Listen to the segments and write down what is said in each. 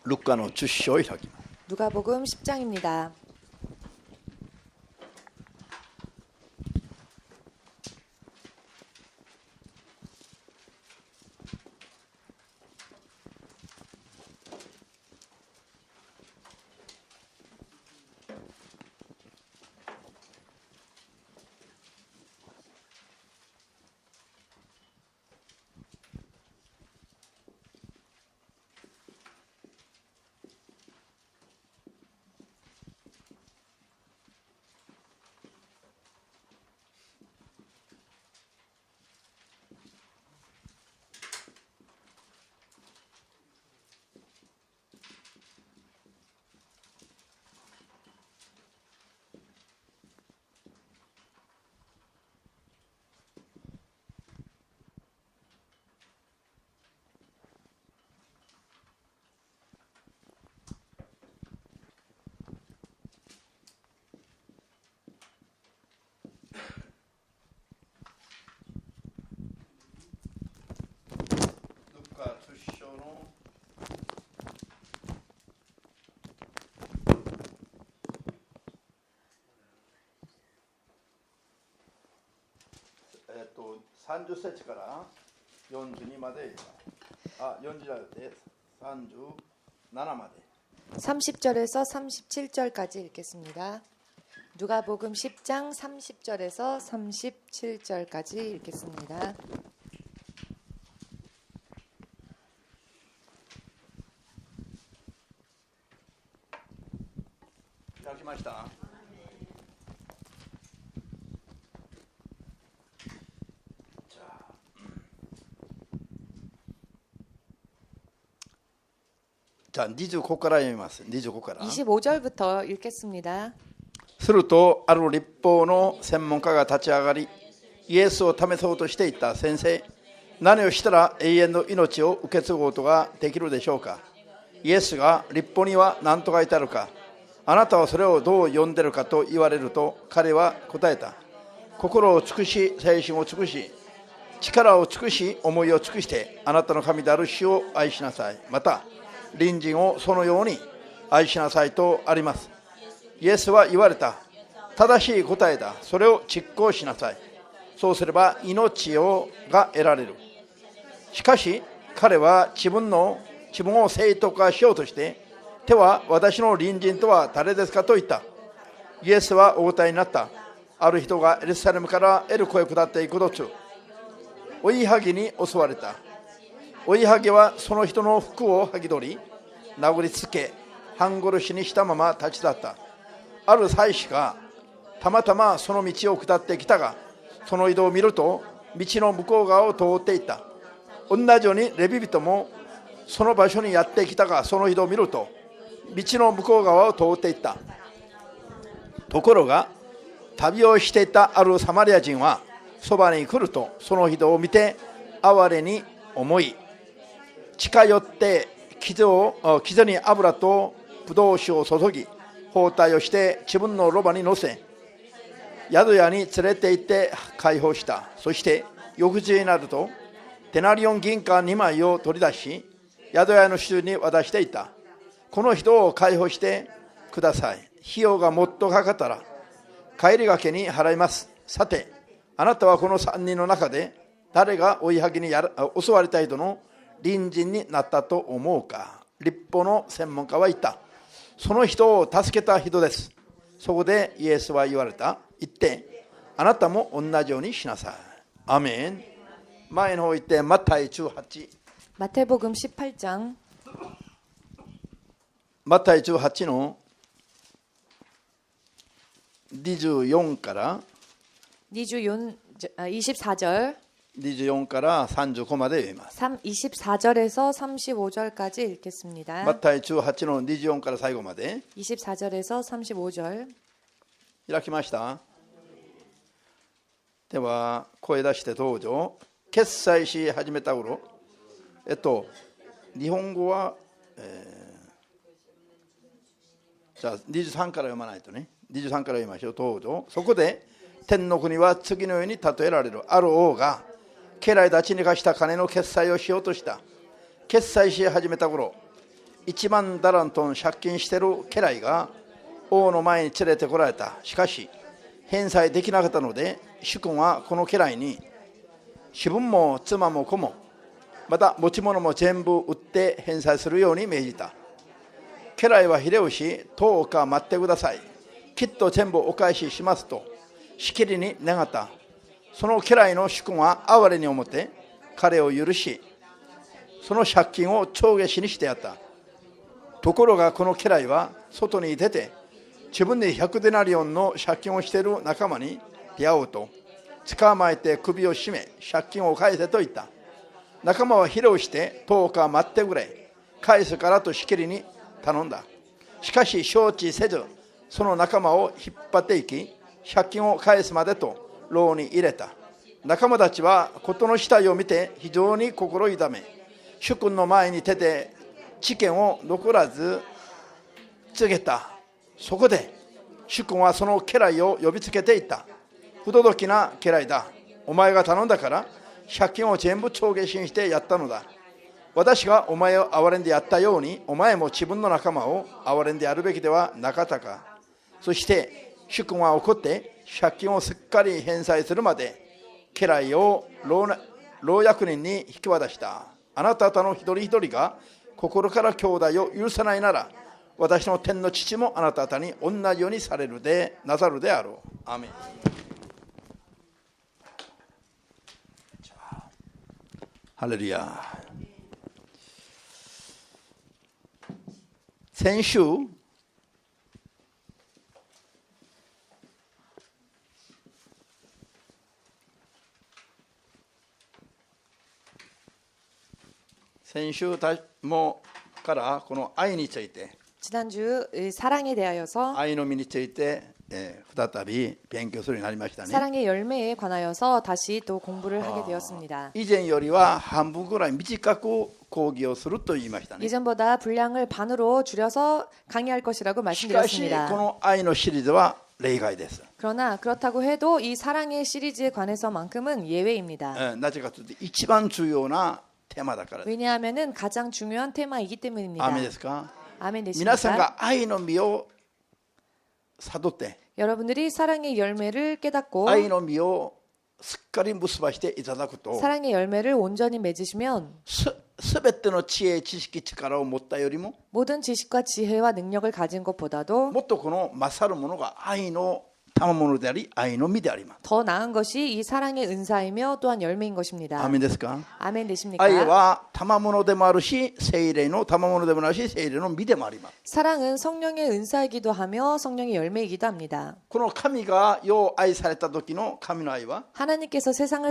ルカの10章を開きます。 누가복음 10장입니다. (30節) から42まで、40절 때37まで 30절에서 37절까지 읽겠습니다. 누가복음 10장 30절에서 37절까지 읽겠습니다. 시작하십니다. 자, 25から読みます。25から。 25절부터 읽겠습니다. するとある律法の専門家が立ち上がり、イエスを試そうとしていった。先生、何をしたら永遠の命を受け継ぐことができるでしょうか。イエスが、律法には何と書いてあるか、あなたはそれをどう読んでるかと言われると、彼は答えた。心を尽くし、精神を尽くし、力を尽くし、思いを尽くして、あなたの神である主を愛しなさい。また隣人をそのように愛しなさいとあります。イエスは言われた。正しい答えだ。それを実行しなさい。そうすれば命が得られる。しかし彼は自分を正当化しようとして、手は私の隣人とは誰ですかと言った。イエスはお答えになった。ある人がエルサレムからエルコへ下っていく途中、追いはぎに襲われた。追いはぎはその人の服を剥ぎ取り、殴りつけ、半殺しにしたまま立ち去った。ある祭司がたまたまその道を下ってきたが、その移動を見ると道の向こう側を通っていった。同じようにレビ人もその場所にやってきたが、その移動を見ると道の向こう側を通っていった。ところが旅をしていたあるサマリア人はそばに来ると、その人を見て哀れに思い、近寄って傷に油とブドウ酒を注ぎ、包帯をして自分のロバに乗せ、宿屋に連れて行って解放した。そして翌日になるとデナリオン銀貨2枚を取り出し、宿屋の主に渡していた。この人を解放してください。費用がもっとかかったら帰りがけに払います。さて、あなたはこの3人の中で誰が追いはぎに襲われた人の隣人になったと思うか。律法の専門家は言った。その人を助けた人です。そこでイエスは言われた。言って、あなたも同じようにしなさい。アメン。前の方行って、マタイ18。 마태복음 18장 マタイ18の24から24절 24から35まで読みます。 24절에서 35절까지 읽겠습니다. マタイ18の24から最後まで 24절에서 35절 開きました。では声出してどうぞ。決済し始めた頃、日本語は、じゃあ23から読まないとね。23から読みましょう。どうぞ。そこで天の国は次のように例えられる。ある王が家来たちに貸した金の決済をしようとした。決済し始めた頃、1万ダラントン借金している家来が王の前に連れてこられた。しかし返済できなかったので、主君はこの家来に自分も妻も子もまた持ち物も全部売って返済するように命じた。家来はひれ伏し、10日待ってください、きっと全部お返ししますとしきりに願った。その家来の主君は哀れに思って彼を許し、その借金を帳消しにしてやった。ところがこの家来は外に出て、自分で100デナリオンの借金をしている仲間に出会うと、捕まえて首を絞め、借金を返せと言った。仲間はひれをして10日待ってくれ、返すからとしきりに頼んだ。しかし承知せず、その仲間を引っ張っていき、借金を返すまでと牢に入れた。仲間たちは事の次第を見て非常に心痛め、主君の前に出て知見を残らず告げた。そこで主君はその家来を呼びつけていった。不届きな家来だ。お前が頼んだから借金を全部帳消しにしてやったのだ。私がお前を憐れんでやったように、お前も自分の仲間を憐れんでやるべきではなかったか。そして主君は怒って借金をすっかり返済するまで家来を老役人に引き渡した。あなた方の一人一人が心から兄弟を許さないなら、私の天の父もあなた方に同じようになさるであろう。アーメン。ハレルヤ。先週もからこの愛について、 지난주 사랑에 대하여서 愛の実について、再び勉強するようになりましたね。 사랑의 열매에 관하여서 다시 또 공부를 하게 되었습니다. 以前よりは半分ぐらい短く講義をすると言いましたね。 예전보다 분량을 반으로 줄여서 강의할 것이라고 しかし 말씀드렸습니다. この愛のシリーズは例外です。 그러나 그렇다고 해도 이 사랑의 시리즈에 관해서만큼은 예외입니다. なぜかというと一番重要なテーマだからです。 왜냐하면은 가장 중요한 테마이기 때문입니다. アーメンですか。 아멘 皆さん 되십니까? が愛の実を悟って、 여러분들이 사랑의 열매를 깨닫고 愛の実をすっかり結ばしていただくと、 사랑의 열매를 온전히 맺으시면 すべての知恵知識力を持ったよりも 모든 지식과 지혜와 능력을 가진 것보다도 もっとこの勝るものが愛の賜物であり愛の実であります。 더 나은 것이 이 사랑의 은사이며 또한 열매인 것입니다. アーメンですか。 아멘 되십니까? 愛は賜物でもあるし、聖霊の賜物でもあるし、聖霊の実でもあります。 사랑은 성령의 은사이기도 하며 성령의 열매이기도 합니다. この神が世を愛された時の神の愛は、 하나님께서 세상을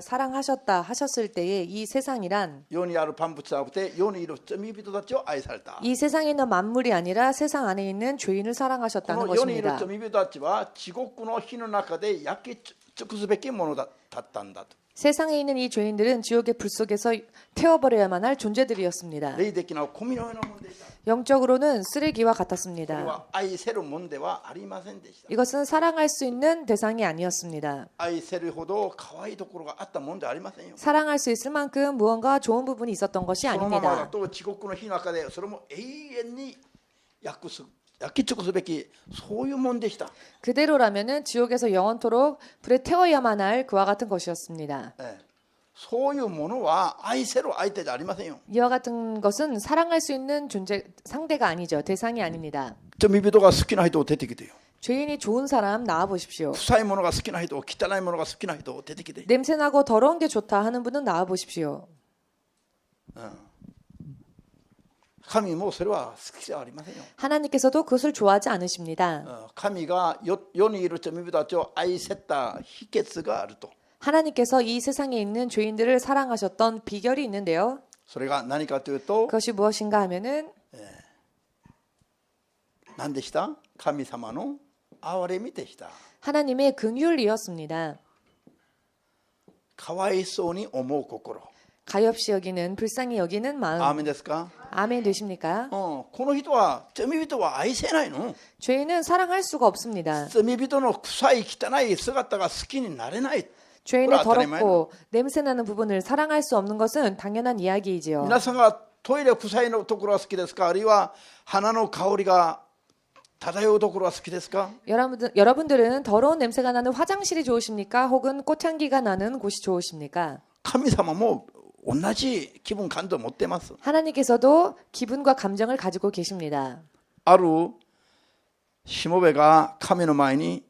사랑하셨다 하셨을 때의 이 세상이란 世にある万物じゃなくて世にいる罪人たちを愛された。 이 세상에 있는 만물이 아니라 세상 안에 있는 죄인을 こ 사랑하셨다는 の世にいる 것입니다. 罪人たちは地獄の火の中で焼き尽くすべきものだったんだと。 세상에 있는 이 죄인들은 지옥의 불 속에서 태워버려야만 할 존재들이었습니다. 霊的なゴミのようなものでした。 영적으로는 쓰레기와 これ 같았습니다. は愛せるものではありませんでした。 이것은 사랑할 수 있는 대상이 아니었습니다. 愛せるほど可愛いところがあったものではありませんよ。 사랑할 수 있을 만큼 무언가 좋은 부분이 있었던 것이 そのままだ 아닙니다. と地獄の火の中でそれも永遠に焼き尽くすべきそういうもんでした。 그대로라면은 지옥에서 영원토록 불에 태워야만 할 그와 같은 것이었습니다. そういうものは愛せる相手じゃありませんよ。 이와 같은 것은 사랑할 수 있는 존재 상대가 아니죠. 대상이 아닙니다. 罪人が好きな人を出てきてよ。 죄인이 좋은 사람 나와 보십시오. 臭いものが好きな人、汚いものが好きな人出てきて。 냄새나고 더러운 게 좋다 하는 분은 나와 보십시오. 神もそれは好きじゃありませんよ。 하나님께서도 그것을 좋아하지 않으십니다. 神が世にいる罪人たちを愛せた秘訣があると。 하나님께서 이 세상에 있는 죄인들을 사랑하셨던 비결이 있는데요. それが何かというと、 그것이 무엇인가 하면은 何でした？神様の憐れみでした。 하나님의 긍휼이었습니다. かわいそうに思う心。 가엾이 여기는 불쌍히 여기는 アー 마음. メンですか？ 아멘 되십니까? この人は罪人は愛せないの。 죄인은 사랑할 수가 없습니다. 罪人の臭い汚い姿が好きになれない。 죄인의 그걸 더럽고 냄새나는 부분을 사랑할 수 없는 것은 당연한 이야기이지요. 皆さんがトイレ臭いのところは好きですか、あるいは花の香りが漂うところは好きですか。 여러분들은 더러운 냄새가 나는 화장실이 좋으십니까? 혹은 꽃향기가 나는 곳이 좋으십니까? 神様も同じ気分感動を持っています。 하나님께서도 기분과 감정을 가지고 계십니다. あるしもべが神の前に、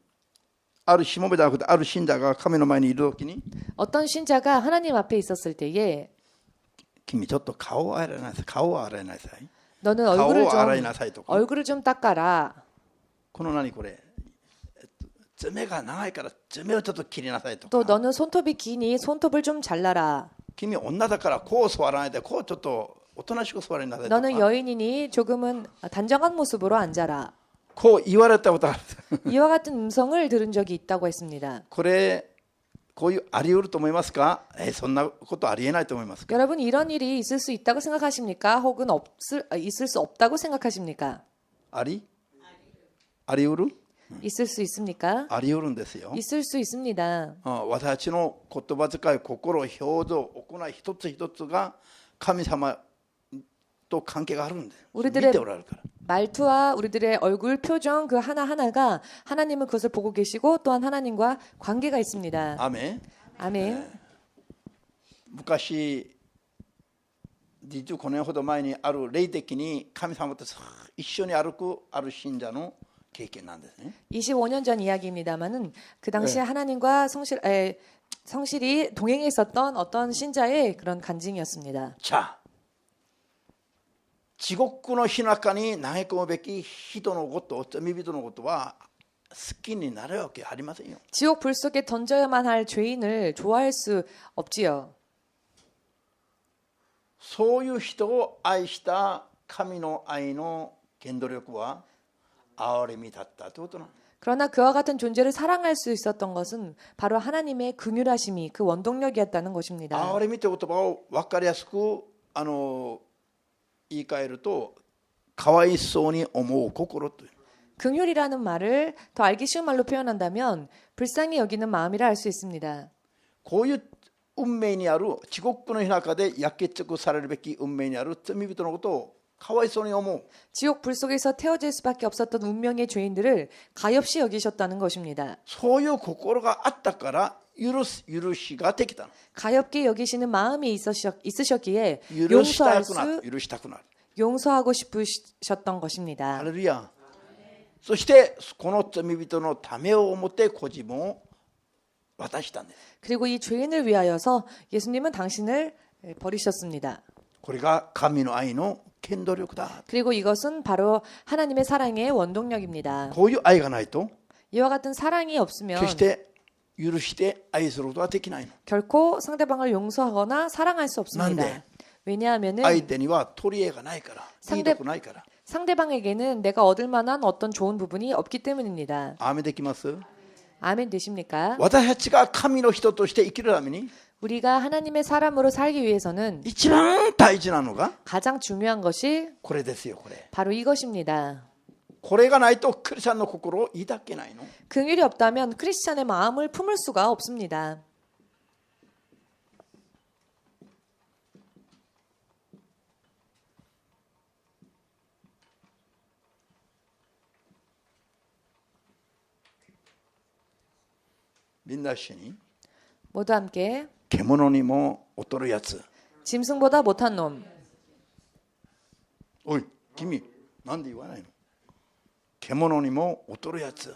あるしもべじゃなくてある信者が神の前にいるときに、 어떤 신자가 하나님 앞에 있었을 때에 君ちょっと顔を洗いなさい、顔を洗いなさい、 너는 顔を洗いなさいとか、 얼굴을 좀 닦아라. この何これ、爪が長いから爪をちょっと切りなさいと 또 か、 너는 손톱이 기니 손톱을 좀 잘라라. 君女だからこう座らないで、こうちょっとおとなしく座りなさいと 너는 か、 여인이니 조금은 단정한 모습으로 앉아라. こう言われたことがある。 이와 같은 음성을 들은 적이 있다고 했습니다. これこういうあり得ると思いますか。そんなことありえないと思いますか。 여러분 이런 일이 있을 수 있다고 생각하십니까? 혹은 있을 수 없다고 생각하십니까? あり得る 있을 수 있습니까? あり得るんですよ。 있을 수 있습니다. 私たちの言葉遣い、心、表情、行い一つ一つが神様と関係があるんで、見ておられるから。 말투와 우리들의 얼굴 표정 그 하나하나가 하나님은 그것을 보고 계시고 또한 하나님과 관계가 있습니다. アメン。 아멘. 昔25年ほど前にある霊的に神様と一緒に歩くある信者の経験なんですね。 25년 전 이야기입니다만은 그 당시에 하나님과 성실히 동행해 있었던 어떤 신자의 그런 간증이었습니다. じゃあ地獄の火の中に投げ込むべき人のこと、罪人のことは好きになるわけありませんよ。 지옥 불 속에 던져야만 할 죄인을 좋아할 수 없지요. そういう人を愛した神の愛の原動力は憐れみだったということなんです。 그러나 그와 같은 존재를 사랑할 수 있었던 것은 바로 하나님의 긍휼하심이 그 원동력이었다는 것입니다. 憐れみという言葉を分かりやすく言い換えると、かわいそうに思う心という。 긍휼이라는 말을 더 알기 쉬운 말로 표현한다면 불쌍히 여기는 마음이라 할 수 있습니다. こういう運命にある地獄の火の中で焼け尽くされるべき運命にある罪人のことをかわいそうに思う。 지옥 불 속에서 태워질 수밖에 없었던 운명의 죄인들을 가엾이 여기셨다는 것입니다. そういう心があったから許しができたの。 가엾게 여기시는 마음이 있으셨기에 許したくなる、許したくなる。 용서하고 싶으셨던 것입니다. ハレルヤ。そしてこの罪人のためを思ってご自分を渡したんです。 그리고 이 죄인을 위하여서 예수님은 당신을 버리셨습니다. これが神の愛の原動力だ。 그리고 이것은 바로 하나님의 사랑의 원동력입니다. こういう愛がないと 이와 같은 사랑이 없으면 決して許して愛することはできないの。 결코 상대방을 용서하거나 사랑할 수 없습니다. 난데? 왜냐하면은 相手には取り柄がないから、いいとこないから。 상대방에게는 내가 얻을 만한 어떤 좋은 부분이 없기 때문입니다. アーメンできます。 아멘 되십니까? 私たちが神の人として生きるために 우리가 하나님의 사람으로 살기 위해서는 一番大事なのが 가장 중요한 것이 これですよ。これ 바로 이것입니다. これがないとクリスチャンの心を抱けないの。 긍휼이 없다면 크리스찬의 마음을 품을 수가 없습니다. みんな一緒に 모두 함께 獣にも劣るやつ。 짐승보다 못한 놈. おい君なんで言わないの。獣にも劣るやつ。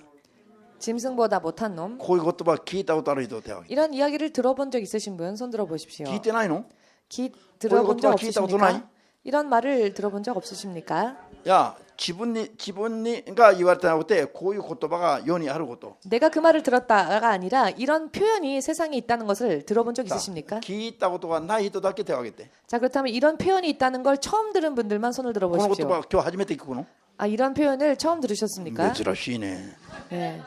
짐승보다 못한 놈. こういう言葉聞いたことある人手を挙げて。 이런 이야기를 들어본 적 있으신 분 손 들어 보십시오. 聞いてないの。 들어본 적聞いたことない? 없으십니까? 이런 말을 들어본 적 없으십니까? いや自分にが言われてなくて、こういう言葉が世にあること。 내가 그 말을 들었다가 아니라 이런 표현이 세상에 있다는 것을 들어본 적 있으십니까? 聞いたことがない人だけ手を挙げて。 자, 그렇다면 이런 표현이 있다는 걸 처음 들은 분들만 손을 この言 들어보십시오. 葉今日初めて聞くの。 아, 이런 표현을 처음 들으셨습니까? 珍しいね。 네.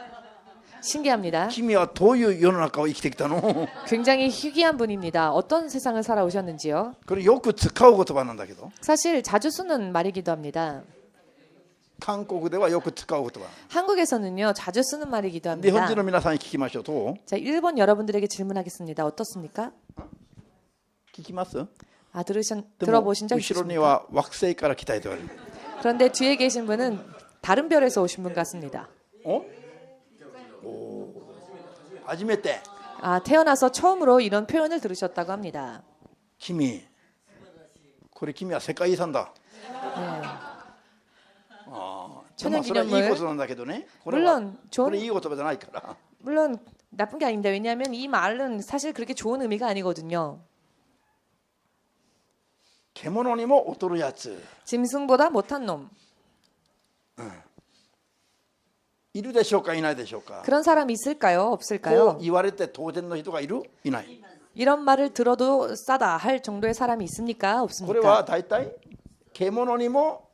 신기합니다. 君はどういう世の中を生きてきたの。 굉장히 희귀한 분입니다. 어떤 세상을 살아오셨는지요? これよく使う言葉なんだけど、 사실 자주 쓰는 말이기도 합니다. 韓国ではよく使う言葉。 한국에서는요, 자주 쓰는 말이기도 日本 합니다. 人の皆さんに聞きましょう。どう 자, 일본 여러분들에게 질문하겠습니다. 어떻습니까? 聞きます。 들어보신 적 後ろに 있으십니까? は惑星から来たいと言われる。 그런데 뒤에 계신 분은 다른 별에서 오신 분 같습니다. お初めて 태어나서 처음으로 이런 표현을 들으셨다고 합니다. 君これ君は世界遺産だ。 네. でもそれはいいことなんだけどね。これは 물론 これいい言葉じゃないから。 물론 나쁜 게 아닙니다. 왜냐하면 이 말은 사실 그렇게 좋은 의미가 아니거든요. 獣にも劣るやつ 짐승보다 못한 놈. いるでしょうかいないでしょうか。 그런 사람 있을까요? こ 없을까요? う言われて当然の人がいるいない。 이런 말을 들어도 싸다 할 정도의 사람이 있습니까? これは 없습니까? 大体獣にも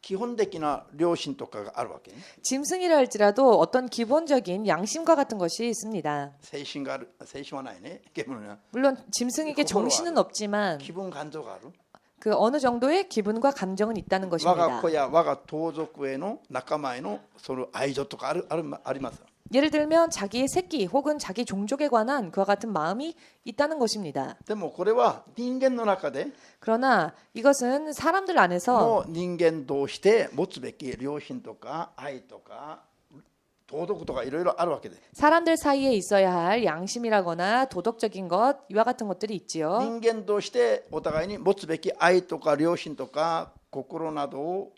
基本的な良心とかがあるわけね。 짐승이라 할지라도 어떤 기본적인 양심과 같은 것이 있습니다. 精神がある。精神はないね。獣には 물론 짐승에게 정신은 없지만 気分感情がある。 그 어느 정도의 기분과 감정은 있다는 我が 것입니다. 子や我が盗賊への仲間へのその愛情とかあります。 예를 들면 자기의 새끼 혹은 자기 종족에 관한 그와 같은 마음이 있다는 것입니다. でもこれは人間の中で 그러나 이것은 사람들 안에서 の人間同士で持つべき良心とか愛とか道徳とかいろいろあるわけで 사람들 사이에 있어야 할 양심이라거나 도덕적인 것 이와 같은 것들이 있지요. 人間同士でお互いに持つべき愛とか良心とか心などを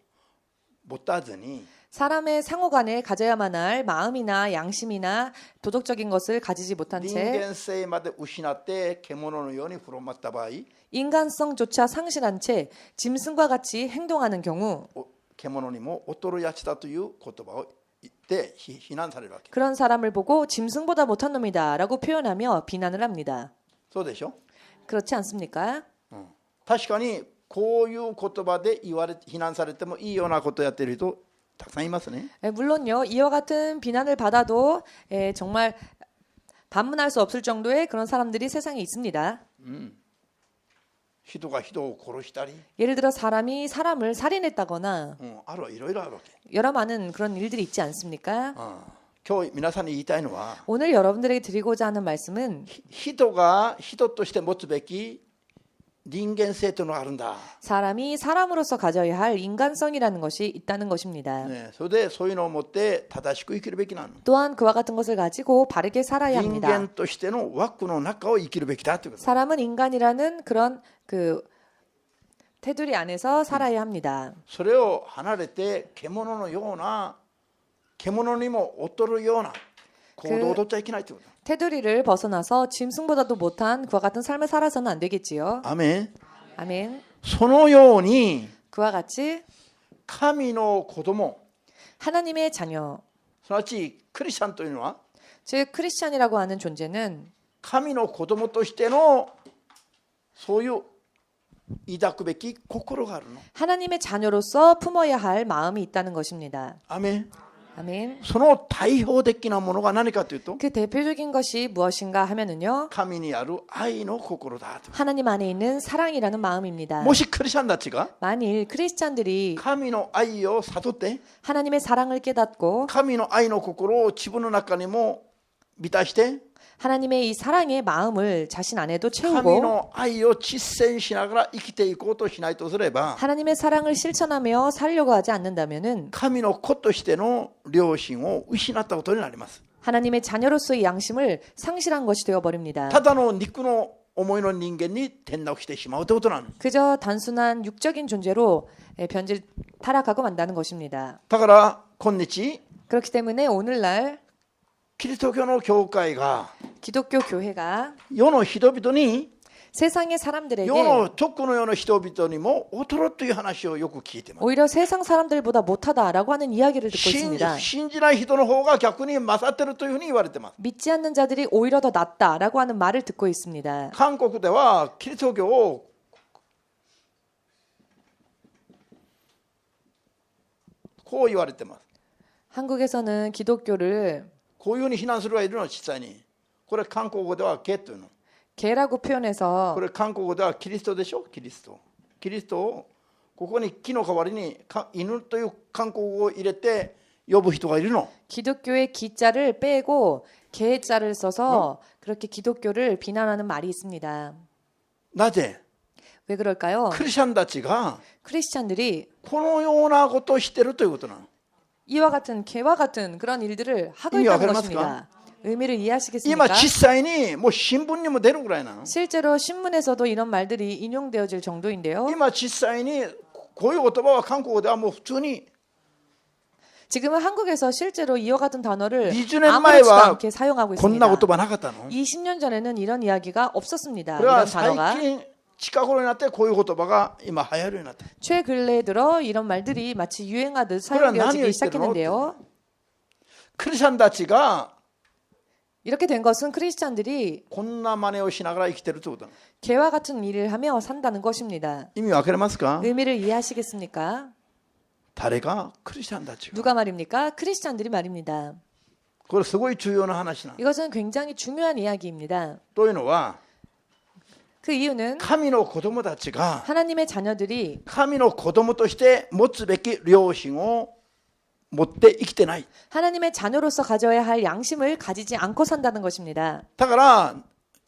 持たずに 사람의 상호간에 가져야만 할 마음이나 양심이나 도덕적인 것을 가지지 못한 人 채 間性まで失って獣のように振る舞った場合 인간성조차 상실한 채 짐승과 같이 행동하는 경우 獣にも劣るやつだという言葉を言って非難されるわけ。 그런 사람을 보고 짐승보다 못한 놈이다 라고 표현하며 비난을 합니다. そうでしょ。 그렇지 않습니까? 確かにこういう言葉で非難されてもいいようなことをやっている人たくさんいますね。 물론요. 이와 같은 비난을 받아도 정말 반문할 수 없을 정도의 그런 사람들이 세상에 있습니다. 人が人を殺したり、 예를 들어 사람이 사람을 살인했다거나 いろいろあるわけ。 여러 많은 그런 일들이 있지 않습니까? 今日皆さんに言いたいのは 오늘 여러분들에게 드리고자 하는 말씀은 人が人として持つべき人間性というのがあるんだ。 사람이 사람으로서 가져야 할 인간성이라는 것이 있다는 것입니다. それでそういうのを持って正しく生きるべきなの。 또한 그와 같은 것을 가지고 바르게 살아야 人 합니다. 間としての枠の中を生きるべきだということ。 사람은 인간이라는 그런 그 테두리 안에서 살아야 합니다. それを離れて獣のような獣にも劣るような行動を取っちゃいけないということ。 테두리를 벗어나서 짐승보다도 못한 그와 같은 삶을 살아서는 안 되겠지요. アメン。 아멘. そのように 그와 같이 神の子供 하나님의 자녀, すなわちクリスチャンというのは 즉 크리스찬이라고 하는 존재는 神の子供としてのそういう抱くべき心があるの。 하나님의 자녀로서 품어야 할 마음이 있다는 것입니다. アメン。 아멘. その対照的なものが何かというと 그 대표적인 것이 무엇인가 하면은요. 神にある愛の心だと。 하나님 안에 있는 사랑이라는 마음입니다. もしクリスチャンたちが 만일 크리스찬들이 神の愛を悟って 하나님의 사랑을 깨닫고 神の愛の心を自分の中にも満たして 하나님의 이 사랑의 마음을 자신 안에도 神 채우고 の愛を実践しながら生きていこうとしないとすれば 하나님의 사랑을 실천하며 살려고 하지 않는다면은 神の子としての良心を失ったことになります。 하나님의 자녀로서의 양심을 상실한 것이 되어 버립니다. ただの肉の思いの人間に転落してしまうということなんです。 그저 단순한 육적인 존재로 타락하고 만다는 것입니다. だから今日 그렇기 때문에 오늘날 キリスト教の教会が 기독교 교회가 世の人々に 세상의 사람들에게 世の直の世の人々にも劣るという話をよく聞いてます。 오히려 세상 사람들보다 못하다라고 하는 이야기를 듣고 있습니다. 信じない人の方が逆に勝ってるというふうに言われてます。 믿지 않는 자들이 오히려 더 낫다라고 하는 말을 듣고 있습니다. 韓国ではキリスト教をこう言われてます。 한국에서는 기독교를 こういうふうに非難する人がいるの実際に。これ韓国語ではゲというの。 개라고 표현해서 これ韓国語ではキリストでしょ。キリスト。キリストをここに木の代わりに犬という韓国語を入れて呼ぶ人がいるの。 기독교의 기자를 빼고 개자를 써서 그렇게 기독교를 비난하는 말이 있습니다. なぜ 왜 그럴까요? クリスチャンたちが 크리스찬들이 このようなことをしているということなの。 이와 같은 개와 같은 그런 일들을 하고 의미 있다는 알겠습니까? 것입니다. 의미를 今 이해하시겠습니까? 実際にもう新聞にも出るぐらいなの。 실제로 신문에서도 이런 말들이 인용되어질 정도인데요. 今実際にこういう言葉は韓国ではもう普通に 지금은 한국에서 실제로 이와 같은 단어를 20年 아무렇지도 前は 않게 사용하고 こんな 있습니다. 言葉なかったの。 20년 전에는 이런 이야기가 없었습니다. これは 이런 단어가 最近近頃になってこういう言葉が今流行るようになった。 최근래 들어 이런 말들이 마치 유행하듯 그럼 사용되어지기 나뉘어 시작했는데요. クリスチャンたちが 이렇게 된 것은 크리스찬들이 こんな真似をしながら生きてるということなの。 개와 같은 일을 하며 산다는 것입니다. 意味わかりますか？ 의미를 이해하시겠습니까? 誰がクリスチャンたちが。 누가 말입니까? 크리스찬들이 말입니다. これすごい重要な話なの。 이것은 굉장히 중요한 이야기입니다. というのは 그 이유는 神の子供たちが 하나님의 자녀들이 神の子供として持つべき良心を持って生きてない。 하나님의 자녀로서 가져야 할 양심을 가지지 않고 산다는 것입니다. だから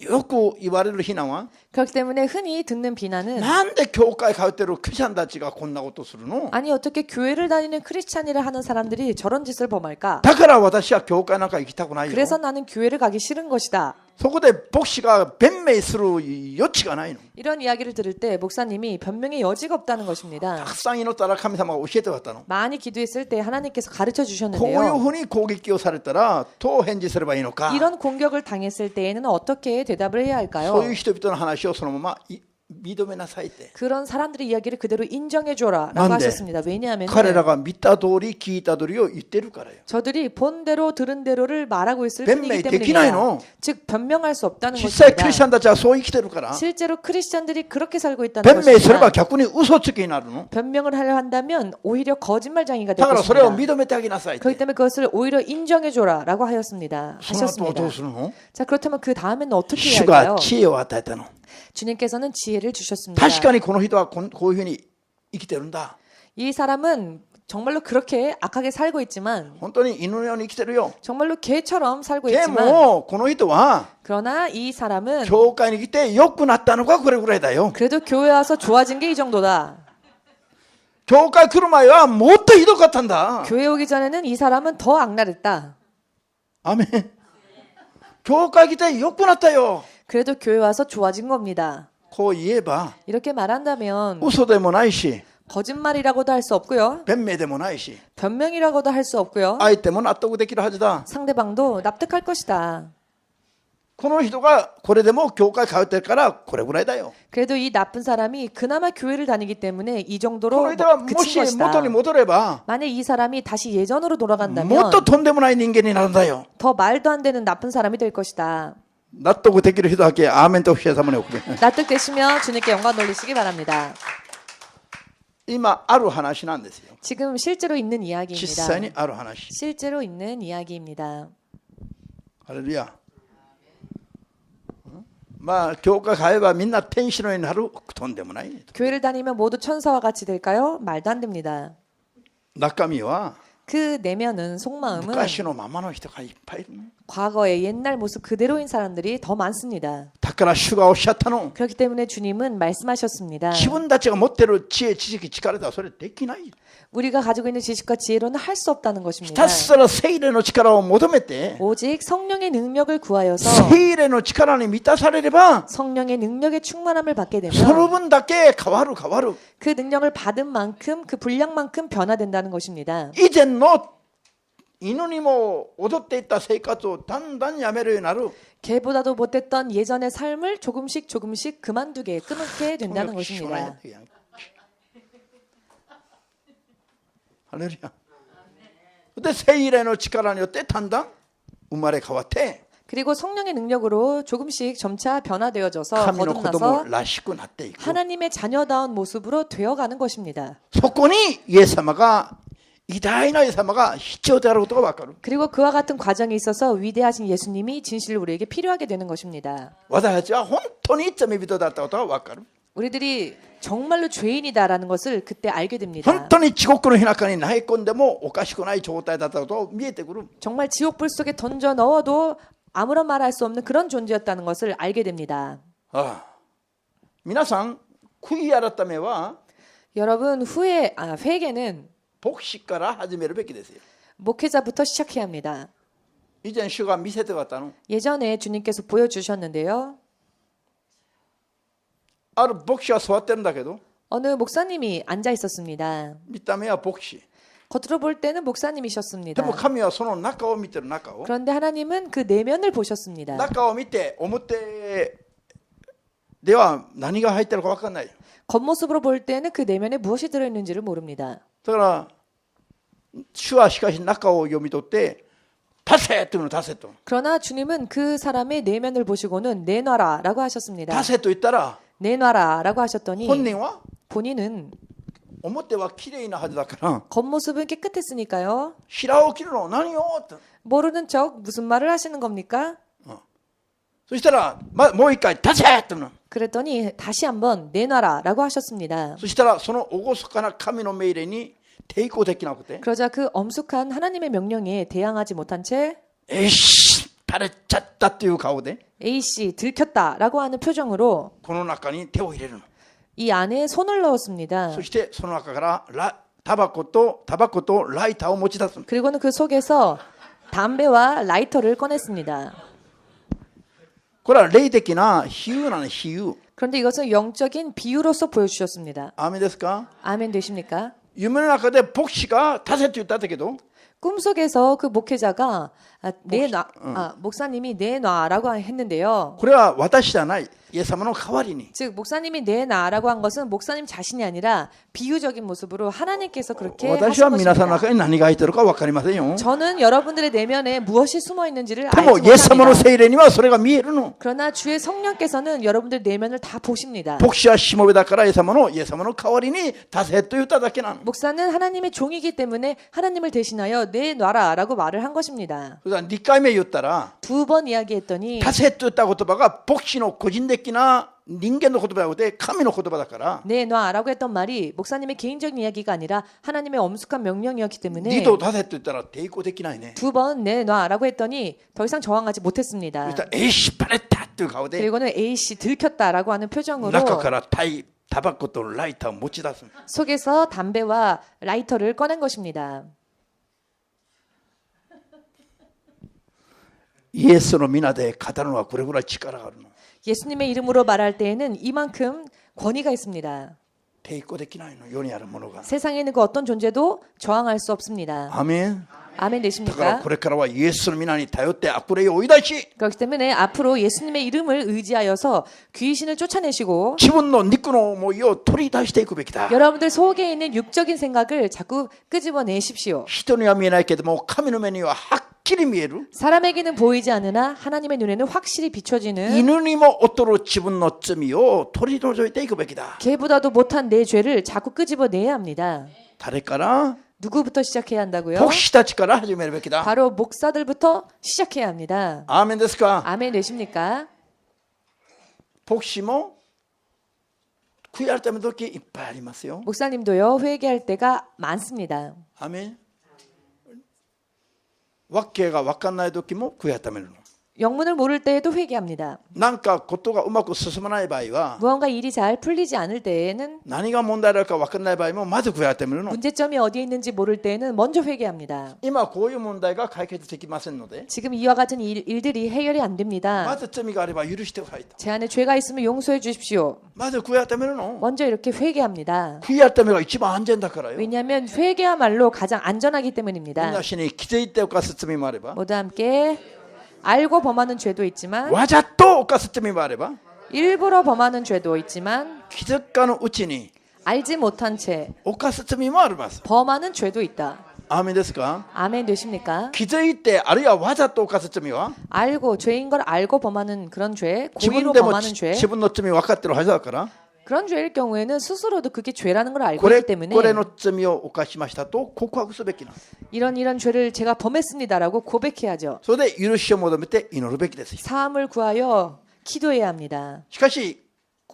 よく言われる非難は 그렇기 때문에 흔히 듣는 비난은 なんで教会通ってるクリスチャンたちがこんなことするの？ 아니 어떻게 교회를 다니는 크리스찬이라 하는 사람들이 저런 짓을 범할까? だから私は教会なんか行きたくないよ。 그래서 나는 교회를 가기 싫은 것이다. そこで牧師が弁明する余地がないの。 이런 이야기를 들을 때 목사님이 변명의 여지가 없다는 た 것입니다. くさん祈ったら神様が教えてもらったの。 많이 기도했을 때 하나님께서 가르쳐 こういう 주셨는데요. ふうに攻撃をされたらどう返事すればいいのか。 이런 공격을 당했을 때에는 어떻게 대답을 해야 そう 할까요? いう人々の話をそのまま認めなさいって。 그런 사람들의 이야기를 그대로 인정해 줘라라고 난데? 하셨습니다. 왜냐하면 彼らが見た通り聞いた通りを言ってるからよ。 저들이 본 대로 들은 대로를 말하고 있을 변명이 뿐이기 되기나요? 때문입니다. 즉 변명할 수 없다는 実際クリスチ 것입니다. ャンたちはそう生きてるから 실제로 크리스찬들이 그렇게 살고 있다는 弁明すれば 것입니다. 逆に嘘つきになるの。 변명을 하려 한다면 오히려 거짓말쟁이가 될 だからそれを 것입니다. 認めてあげなさいって。 그렇기 때문에 그것을 오히려 인정해 줘라라고 하였습니다. その後はどう 하셨습니다. するの？ 자 그렇다면 그 다음에는 어떻게 主 해야 が 할까요? 知恵を与えたの。 주님께서는 지혜를 주셨습니다. 確かにこの人はこういうふうに生きてるんだ。 이 사람은 정말로 그렇게 악하게 살고 있지만 本当に犬のように生きてるよ。 정말로 개처럼 살고 で 있지만 もこの人は 그러나 이 사람은 教会に来て良くなったのがこれぐらいだよ。 그래도 교회 와서 좋아진 게 이 정도다. 教会来る前はもっとひどかったんだ。 교회 오기 전에는 이 사람은 더 악랄했다. アメン。教会来て良くなったよ。 그래도 교회 와서 좋아진 겁니다. こう言えば 이렇게 말한다면 嘘でもないし 거짓말이라고도 할 수 없고요. 弁明でもないし 변명이라고도 할 수 없고요. 相手も納得できるはずだ。 상대방도 납득할 것이다. この人がこれでも教会通ってるからこれぐらいだよ。 그래도 이 나쁜 사람이 그나마 교회를 다니기 때문에 이 こ 정도로 の人がも 그친 し 것이다. 元に戻れば 만약 이 사람이 다시 예전으로 も 돌아간다면 っととんでもない人間になるんだよ。 더 말도 안 되는 나쁜 사람이 될 것이다. 納得できる人だけアーメンと主様に送る。 납득되시며 주님께 영광 돌리시기 바랍니다. 今ある話なんですよ。 지금 실제로 있는 実 이야기입니다. 際にある話。 실제로 있는 이야기입니다. ハレルヤ。まあ教会通えばみんな天使のようになるとんでもない。 교회를 다니면 모두 천사와 같이 될까요? 말도 안 됩니다. 中身は 그 내면은 속마음은 昔のままの人がいっぱいいるの。 과거의 옛날 모습 그대로인 사람들이 더 많습니다. だから主がおっしゃったの。 그렇기 때문에 주님은 말씀하셨습니다. 自分たちが持ってる知恵知識力ではそれできない。 우리가 가지고 있는 지식과 지혜로는 할 수 없다는 ひ 것입니다. たすら聖霊の力を求めて 오직 성령의 능력을 구하여서 聖霊の力に満たされれば 성령의 능력의 충만함을 받게 その 되면 分だけ変わる変わる。 그 능력을 받은 만큼 그 분량만큼 변화된다는 것입니다. 以前の犬にも踊っていた生活をだんだんやめるようになる。 개보다도 못했던 예전의 삶을 조금씩 그만두게 끊게 된다는 것입니다. ハレルヤ。で聖霊の力によってだんだん生まれ変わって 그리고 성령의 능력으로 조금씩 점차 변화되어져서 神の子供 거듭나서 らしくなっていく。 하나님의 자녀다운 모습으로 되어가는 것입니다. そこにイエス様が偉大なイエス様が必要であることがわかる。 그리고 그와 같은 과정이 있어서 위대하신 예수님이 진실로 우리에게 필요하게 되는 것입니다. 私たちは本当に罪人だったことがわかる。 우리들이 정말로 죄인이다라는 것을 그때 알게 됩니다. 本当に地獄の日中に投げ込んでもおかしくない状態だったこと見えてくる。 정말 지옥불 속에 던져 넣어도 아무런 말 할 수 없는 그런 존재였다는 것을 알게 됩니다. 皆さん悔い改めは 여러분 회개는 牧師から始めるべきですよ。 목회자부터 시작해야 합니다. 以前主が見せてくれたの。 예전에 주님께서 보여주셨는데요. ある牧師は座ってるんだけど 어느 목사님이 앉아 있었습니다. 見た目は牧師。 겉으로 볼 때는 で 목사님이셨습니다. も神はその中を見てる。中を 그런데 하나님은 그 내면을 보셨습니다. 中を見て表では何が入ってるか分かんない。 겉모습으로 볼 때는 그 내면에 무엇이 들어있는지를 모릅니다. だから主はしかし中を読み取って出せというの。出せと 그러나 주님은 그 사람의 내면을 보시고는 내놔라라고 하셨습니다. 出せと言ったら 내놔라라고 하셨더니 本人は 본인은 表は綺麗なはずだから 겉모습은 깨끗했으니까요. 白を切るの何よと。 모르는 척 무슨 말을 하시는 겁니까? そしたら、もう一回出せというの。 그랬더니 다시 한번 내놔라라고 하셨습니다. そしたらその厳かな神の命令に抵抗できなくて 그러자 그 엄숙한 하나님의 명령에 대항하지 못한 채 えしバレちゃったっていう顔で A씨 들켰다라고 하는 표정으로 この中に手を入れるの。 이 안에 손을 넣었습니다. そしてその中からタバコとライターを持ち出すの。 그리고는 그 속에서 담배와 라이터를 꺼냈습니다. これは霊的な比喩なの。比喩。 그런데 이것은 영적인 비유로서 보여주셨습니다. アーメンですか。 아멘 되십니까? 夢の中で牧師が出せって言ったんだけど 꿈속에서 그 목회자가 목사님이 내놔라고 했는데요. これは私じゃない。イエス様の代わりに。 즉 목사님이 내놔라고 한 것은 목사님 자신이 아니라 비유적인 모습으로 하나님께서 그렇게 私は 하신 皆さんの 것입니다. 中に何が入っているか分かりませんよ。 저는 여러분들의 내면에 무엇이 숨어 있는지를 でも 알지 イエス様の 못합니다. 聖霊にはそれが見えるの。 그러나 주의 성령께서는 여러분들 내면을 다 보십니다. 牧師はしもべだからイエス様の代わりに出せと言っただけなの。 목사는 하나님의 종이기 때문에 하나님을 대신하여 내놔라라고 말을 한 것입니다. それから2回目言ったら 두 번 이야기했더니 出せと言った言葉が牧師の個人的な人間の言葉ではなくて神の言葉だから 내놔라고 했던 말이 목사님의 개인적인 이야기가 아니라 하나님의 엄숙한 명령이었기 때문에 2度出せと言ったら抵抗できないね。 두 번 내놔라고 했더니 더 이상 저항하지 そ 못했습니다. したらバレたっていう顔で 그리고는 A씨 들켰다라고 하는 표정으로 中からタバコとライターを持ち出す。 속에서 담배와 라이터를 꺼낸 것입니다. イエスの皆で語るのはこれぐらい力があるの。 예수님의 이름으로 말할 때에는 이만큼 권위가 있습니다. 抵抗できないの。世にあるものが。 세상에 있는 그 어떤 존재도 저항할 수 없습니다. アーメン。 아멘 だから 되십니까? これからはイエスの皆に頼って悪霊を追い出し 그렇기 때문에 앞으로 예수님의 이름을 의지하여서 귀신을 쫓아내시고 自分の肉の思いを取り出していくべきだ。 여러분들 속에 있는 육적인 생각을 자꾸 끄집어내십시오. 人には見えないけども神の目にははっきり見える。 사람에게는 보이지 않으나 하나님의 눈에는 확실히 비춰지는 犬にも劣る自分の罪を取り除いていくべきだ。 개보다도 못한 내 죄를 자꾸 끄집어내야 합니다. 誰から 누구부터 시작해야 한다고요? 牧師たちから始めるべきだ。 바로 목사들부터 시작해야 합니다. アーメンですか。 아멘 되십니까? 牧師も悔い改める時いっぱいありますよ。 목사님도요 회개할 때가 많습니다. アーメン。わけが分かんない時も悔い改めるの。 영문을 모를 때에도 회개합니다. なんかことがうまく進まない場合は 무언가 일이 잘 풀리지 않을 때에는 何が問題なのか分からない場合もまず悔い改めるの。 문제점이 어디에 있는지 모를 때에는 먼저 회개합니다. 今こういう問題が解決できませんので 지금 이와 같은 일들이 해결이 안 ま 됩니다. ず罪があれば許してくださいと。 제 안에 죄가 있으면 용서해 주십시오. まず悔い改めるの。 먼저 이렇게 회개합니다. 悔い改めが一番安全だからよ。 왜냐하면 회개야말로 가장 안전하기 みん 때문입니다. な死に気づいて犯す罪もあれば 모두 함께 알고 범하는 죄도 있지만 わざと犯す罪もあれば 일부러 범하는 죄도 있지만 気づかぬうちに 알지 못한 채 犯す罪もあります。 범하는 죄도 있다. アーメンですか。 아멘 되십니까? 気づいてあるいはわざと犯す罪は 알고 죄인 걸 알고 범하는 그런 죄, 自 고의로 分でも 범하는 죄, 自分の罪分かってるはずだから 그런 죄일 경우에는 스스로도 그게 죄라는 걸 알고 これ 있기 때문에 これの罪を犯しましたと告白すべきなんです。 이런 죄를 제가 범했습니다라고 고백해야죠. それで許しを求めて祈るべきです。 사함을 구하여 기도해야 합니다. しかし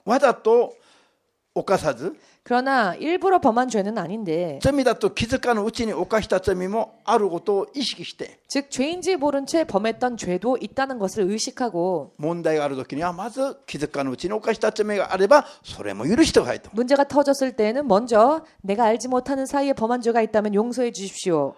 わざと犯さず 그러나 일부러 범한 죄는 아닌데 罪だと気づかぬうちに犯した罪もあることを意識して 즉 죄인지 모른 채 범했던 죄도 있다는 것을 의식하고 問題がある時にはまず気づかぬうちに犯した罪があればそれも許してほしいと 문제가 터졌을 때에는 먼저 내가 알지 못하는 사이에 범한 죄가 있다면 용서해 주십시오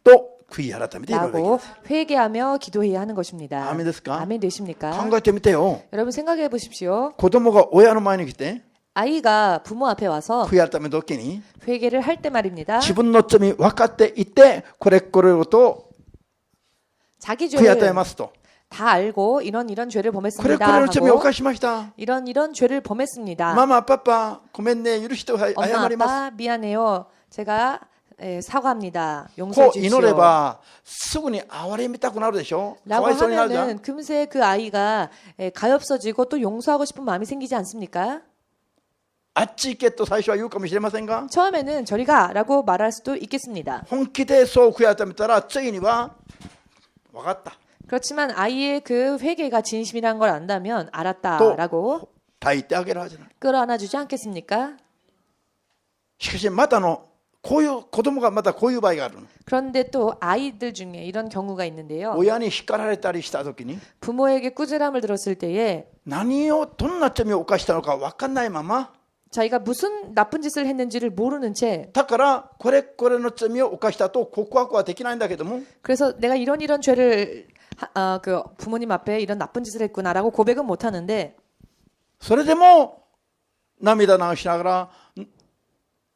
と悔い改めているわけ 라고 です 회개하며 기도해야 하는 것입니다. 아멘ですか? 아멘 되십니까? 考えてみてよ 여러분 생각해 보십시오. 子供が親の前に来て 아이가 부모 앞에 와서 悔い改めの時に 회개를 할 때 말입니다. 自分の罪分かっていてこれと 자기 悔い改め 죄를 ますと 다 알고 이런 죄를 これ 범했습니다 の罪を 하고 犯しました 이런 죄를 범했습니다. ママパパごめんね許して謝 엄마 ります 아빠 미안해요. 제가 사과합니다. こ 용서해 う祈れ 주십시오. ばすぐに憐れみたくなるでしょか 라고 わいそうになるじゃん 하면은 금세 그 아이가 가엾어지고 또 용서하고 싶은 마음이 생기지 않습니까? あっち行けと最初は言うかもしれませんが 처음에는 저리 가라고 말할 수도 있겠습니다. 本気でそう悔い改めたら次には分かった 그렇지만 아이의 그 회개가 진심이란 걸 안다면 알았다라고 抱いてあげるはずない 끌어안아 주지 않겠습니까? しかしまたこういう子供がまたこういう場合がある 그런데 또 아이들 중에 이런 경우가 있는데요. 親に叱られたりした時に 부모에게 꾸지람을 들었을 때에 何をどんな罪を犯したのか分かんないまま 자기가 무슨 나쁜 짓을 했는지를 모르는 채 だからこれの罪を犯したと告白はできないんだけども 그래서 내가 이런 죄를 그 부모님 앞에 이런 나쁜 짓을 했구나라고 고백은 못 하는데 それでも涙流しながら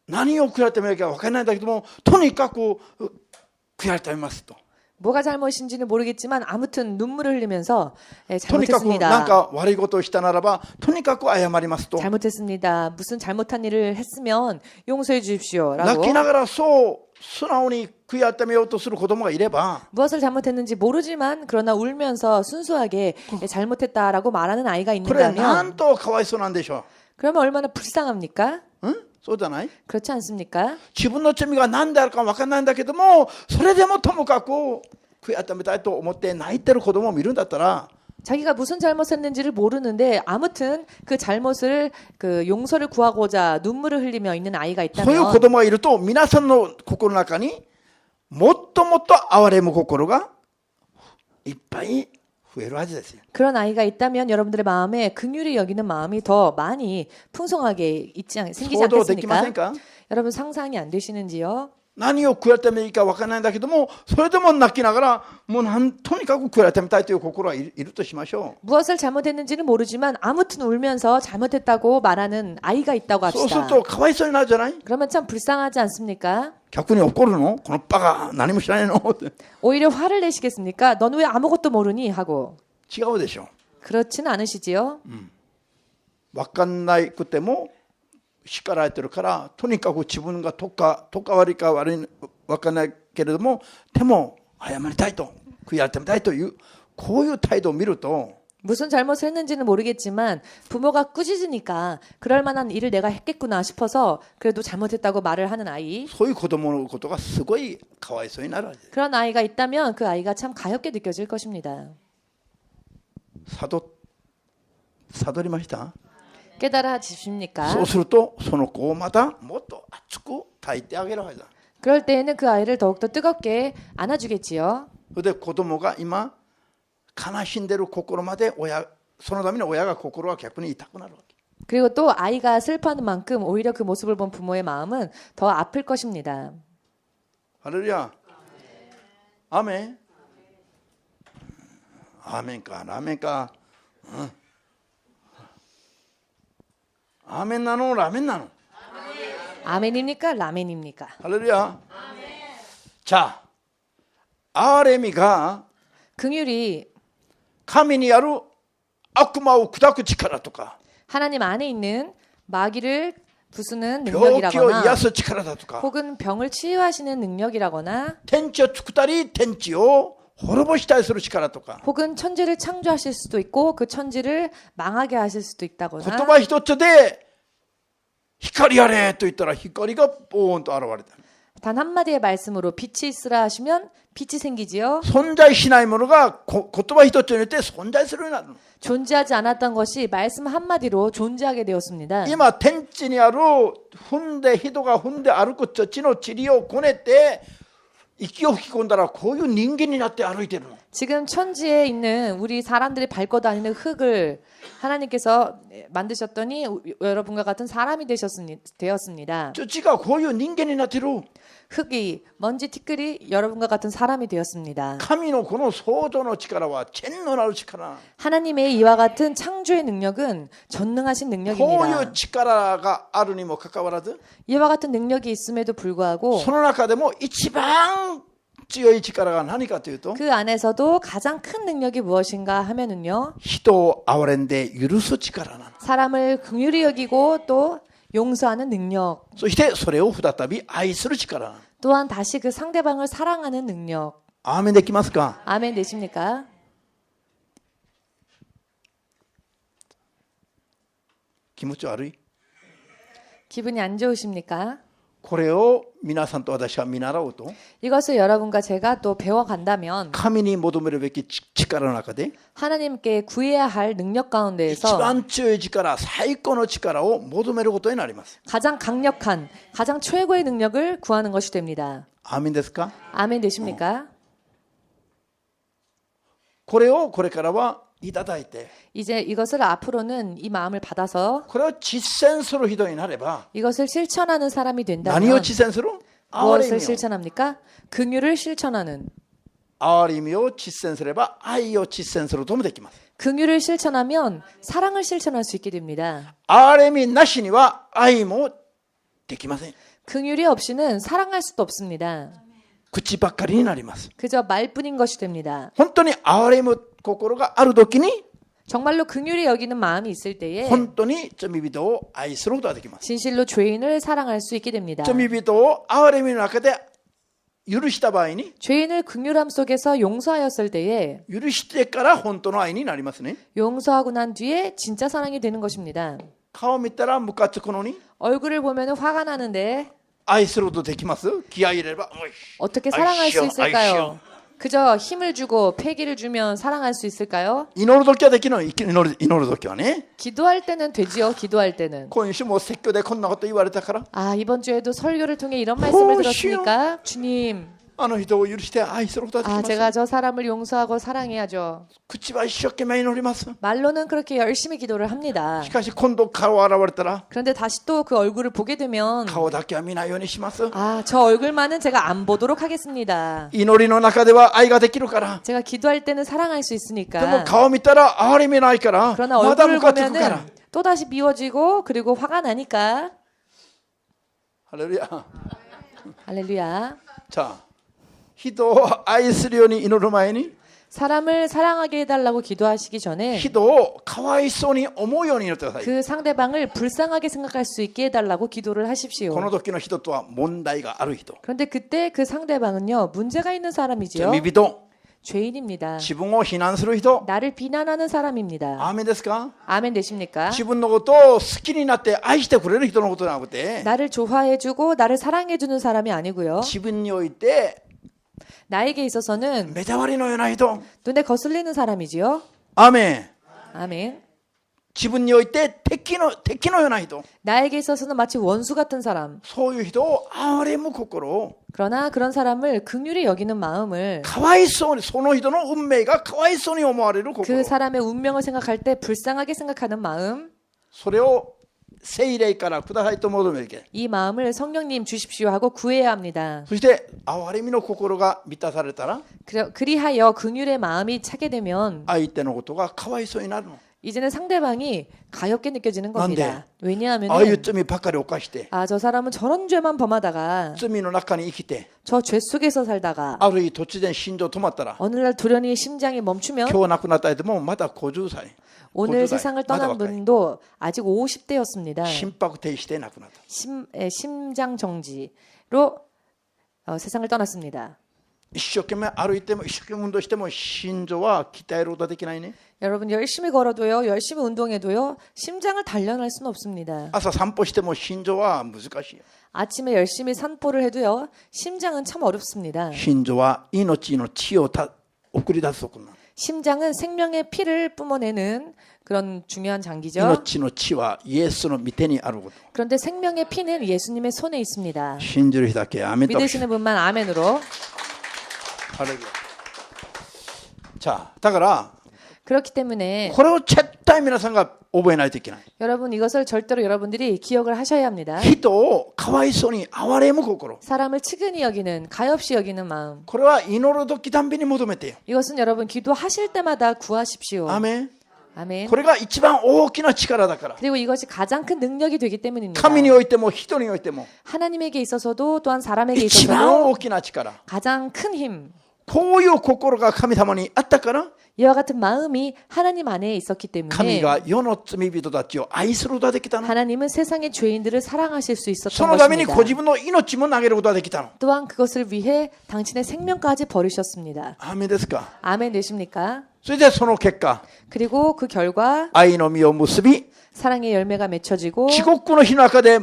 何を悔い改めなきゃ分からないんだけどもとにかく悔い改めますと 뭐가 잘못인지는 모르겠지만 아무튼 눈물을 흘리면서 とにかく何 잘못했습니다. か悪いことをしたならばとにかく謝りますと 잘못했습니다. 무슨 잘못한 일을 했으면 용서해 주십시오라고 泣きながらそう素直に悔い改めようとする子供がいれば 무엇을 잘못했는지 모르지만 그러나 울면서 순수하게 잘못했다라고 말하는 아이가 これな 있는다면 んとかわいそうなんでしょ 그러면 얼마나 불쌍합니까? う、そうじゃない 그렇지 않습니까? 自分の罪が何であるか分からないんだけどもそれでもともかく悔い改めたいと思って泣いてる子供を見るんだったら 자기가 무슨 잘못했는지를 모르는데 아무튼 그 잘못을 그 용서를 구하고자 눈물을 흘리며 있는 아이가 そういう子 있다면 供がいると皆さんの心の中にもっともっと憐れむ心がいっぱい増えるはずですよ。 그런 아이가 있다면 여러분들의 마음에 긍휼히 여기는 마음이 더 많이 풍성하게 생기지 想像できません 않겠습니까? か 여러분 상상이 안 되시는지요? 何を悔い改めていいか分からないんだけどもそれでも泣きながらもうとにかく悔い改めたいという心がいるとしましょ 무엇을 잘못했는지는 모르지만 아무튼 울면서 잘못했다고 말하는 아이가 있다고 う。そうする 합시다. とかわいそうになるじゃない 그러면 참 불쌍하지 않습니까? 逆に怒るのこのバカ何も知らないのって 오히려 화를 내시겠습니까? 넌 왜 아무것도 모르니? 하고. 違うでしょ 그렇지는 않으시지요? 分かんなくても叱られてるからとにかく自分がとか悪いか悪い分かんないけれどもでも謝りたいと悔い改めたいというこういう態度を見ると 무슨 잘못을 했는지는 모르겠지만 부모가 꾸짖으니까 그럴 만한 일을 내가 했겠구나 싶어서 그래도 잘못했다고 말을 하는 아이 そういう子供のことがすごいかわいそうになるわけです。 그런 아이가 있다면 그 아이가 참 가엾게 느껴질 것입니다. 悟りました 깨달아지십니까? そうするとその子をまたもっと熱く抱いてあげるはずだ。 그럴 때에는 그 아이를 더욱더 뜨겁게 안아주겠지요. それで子供が今悲しんでる心までそのために親が心が逆に痛くなるわけ。 그리고 또 아이가 슬퍼하는 만큼 오히려 그 모습을 본 부모의 마음은 더 아플 것입니다. 할렐루야. 아멘. 아멘까, 라멘까. 아멘 나노, 라멘 나노. 아멘입니까? 라멘입니까? 할렐루야. 자, 아레미가 긍휼이 神にある悪魔を砕く力とか 하나님 안에 있는 마귀를 부수는 病気を癒 능력이라거나 す力だとか 혹은 병을 치유하시는 능력이라거나 天地を作ったり天地を滅ぼしたりする力とか 혹은 천지를 창조하실 수도 있고 그 천지를 망하게 하실 수도 言 있다거나 葉一つで光あれと言ったら光がボーンと現れた。단 한마디의 말씀으로 빛이 있으라 하시면 빛이 생기지요. 存在しないものが言葉一つによって存在するようになるの。 존재하지 않았던 것이 말씀 한마디로 존재하게 되었습니다. 今天地にある踏んで人が踏んで歩く土の塵をこねて息を吹き込んだらこういう人間になって歩いてるの。 지금 천지에 있는 우리 사람들이 밟고 다니는 흙을 하나님께서 만드셨더니 여러분과 같은 사람이 되었습니다. 土がこういう人間になってる。 흙이 먼지 티끌이 여러분과 같은 사람이 되었습니다. 神のこの創造の力は天のなる力。 하나님의 이와 같은 창조의 능력은 전능하신 こういう 능력입니다. 力があるにもかかわらず 이와 같은 능력이 있음에도 불구하고 その中でも一番強い力が何かというと 그 안에서도 가장 큰 능력이 무엇인가 하면은요. 人を憐れんで許す力なの。 사람을 긍휼히 여기고 또 용서하는 능력. そしてそれを再び愛する力なの。 또한 다시 그 상대방을 사랑하는 능력. アーメンできますか。 아멘 되십니까? 気持ち悪い。 기분이 안 좋으십니까? これを皆さんと私は見習おうと 이것을 여러분과 제가 또 배워간다면 神に求めるべき力の中で 하나님께 구해야 할 능력 一 가운데에서 番強い力、最高の力を求めることになります。 가장 강력한, 가장 최고의 능력을 구하는 것이 됩니다. アーメンですか。 아멘 되십니까? これをこれからはいただいて 이제 이것을 앞으로는 이 마음을 받아서 これを実践する人になれば 이것을 실천하는 사람이 何を 된다면 実践する？憐れ 무엇을 みを 실천합니까? 긍휼을 실천하는 憐れみを実践すれば愛を実践することもできます。 긍휼을 실천하면 사랑을 실천할 수 있게 됩니다. 憐れみなしには愛もできません。 긍휼이 없이는 사랑할 수도 없습니다. 口ばっかりになります。 그저 말뿐인 것이 됩니다. 本当に憐れむ心があるときに 정말로 긍휼히 여기는 마음이 있을 때에 本当に罪人を愛することができます。 진실로 죄인을 사랑할 수 있게 됩니다. 罪人を憐れみの中で許した場合に 죄인을 긍휼함 속에서 용서하였을 때에 許してから本当の愛になりますね。 용서하고 난 뒤에 진짜 사랑이 되는 것입니다. 顔見たらムカつくのに 얼굴을 보면 화가 나는데 愛することできます？気合い入れればおい 어떻게 사랑할 수 아이씨요, 있을까요? 그저 힘을 주고 패기를 주면 사랑할 수 있을까요? 祈るときはできない。祈るときはね。 기도할 때는 되지요. 기도할 때는. 今週も説教でこんなこと言われたから 아, 이번 주에도 설교를 통해 이런 말씀을 호시요. 들었으니까 주님, あの人を許して愛することができ 아, ます。 제가 저 사람을 용서하고 사랑해야죠. 口は一生懸命祈ります。 말로는 그렇게 열심히 기도를 합니다. しかし今度顔現れたら 그런데 다시 또 그 얼굴을 보게 되면 顔だけは見ないようにします。 아, 저 얼굴만은 제가 안 보도록 하겠습니다. 祈りの中では愛ができるから。 제가 기도할 때는 사랑할 수 でも 있으니까. 顔見たら憐れみないから 그러나 まだ 얼굴을 ムカつくから 보면은 또 다시 미워지고 그리고 화가 나니까. ハレルヤ。 할렐루야. さあ人を愛するように祈る前に 사람을 사랑하게 해달라고 기도하시기 전에 人をかわいそうに思うように祈ってください。 그 상대방을 불쌍하게 생각할 수 있게 해달라고 기도를 하십시오. この時の人とは問題がある人。 그런데 그때 그 상대방은요, 문제가 있는 사람이지요. 罪人、 죄인입니다. 自分を非難する人。 나를 비난하는 사람입니다. アーメンですか？ 아멘 되십니까? 自分のことを好きになって愛してくれる人のことじゃなくて 나를 좋아해주고 나를 사랑해주는 사람이 아니고요. 自分において 나에게 있어서는 目障りのような人。 눈에 거슬리는 사람이지요. アーメン。 아멘. 自分において敵のような人。 나에게 있어서는 마치 원수 같은 사람. そういう人を憐れむ心を 그러나 그런 사람을 긍휼히 여기는 마음을 かわいそうにその人の運命がかわいそうに思われる 그 心。 사람의 운명을 생각할 때 불쌍하게 생각하는 마음, それを聖霊からくださいと求めるけ。 이 마음을 성령님 주십시오 하고 구해야 합니다. そして憐れみの心が満たされたら 그리하여 긍휼의 마음이 차게 되면 相手のことがかわいそうになるの。 이제는 상대방이 가엽게 느껴지는 겁니다. ああいう 왜냐하면 罪ばっかり犯して 아, 저 사람은 저런 죄만 범하다가 罪の中に生きて 저 죄 속에서 살다가 ある日突然心臓止まったら 어느 날 돌연히 심장이 멈추면 今日亡くなった人もまだ50歳 오늘 50代 세상을 まだ 떠난 若い 분도 아직 50대였습니다. 心拍停止で亡くなった。 심장 정지로 세상을 떠났습니다. 一生懸命歩いても一生懸命運動しても心臓は鍛えることはできないね。 여러분 열심히 걸어도요, 열심히 운동해도요, 심장을 단련할 수는 없습니다. 朝散歩しても心臓は難しい。 아침에 열심히 산보를 해도요, 심장은 참 어렵습니다. 心臓は命の血を送り出すところなの。 심장은 생명의 피를 뿜어내는 그런 중요한 장기죠. 命の血はイエスの御手にあること。 그런데 생명의 피는 예수님의 손에 있습니다. 信じる人だけアメンと。 믿으시는 분만 아멘으로. ハレルヤ。じゃあだから 그렇기 때문에 これを絶対皆さんが覚えないといけない。 여러분 이것을 절대로 여러분들이 기억을 하셔야 합니다. 人をかわいそうに憐れむ心。 사람을 측은히 여기는, 가엾이 여기는 마음. これは祈る時たんびに求めてよ。 이것은 여러분 기도하실 때마다 구하십시오. アメン。 아멘. これが一番大きな力だから。 그리고 이것이 가장 큰 능력이 되기 때문입니다. 神においても人においても 하나님에게 있어서도 또한 사람에게 一番 있어서도 大きな力。 가장 큰 힘. こういう心が神様にあったから、 이와 같은 마음이 하나님 안에 있었기 神 때문에 が世の罪人たちを愛することができたの。 하나님은 세상의 죄인들을 사랑하실 수 そ 있었던 のために 것입니다. ご自分の命も投げることができたの。 또한 그것을 위해 당신의 생명까지 버리셨습니다. アーメンですか。 아멘 되십니까? それでその結果、 그리고 그 결과 愛の実を結び、 사랑의 열매가 맺혀지고 地獄の火の中で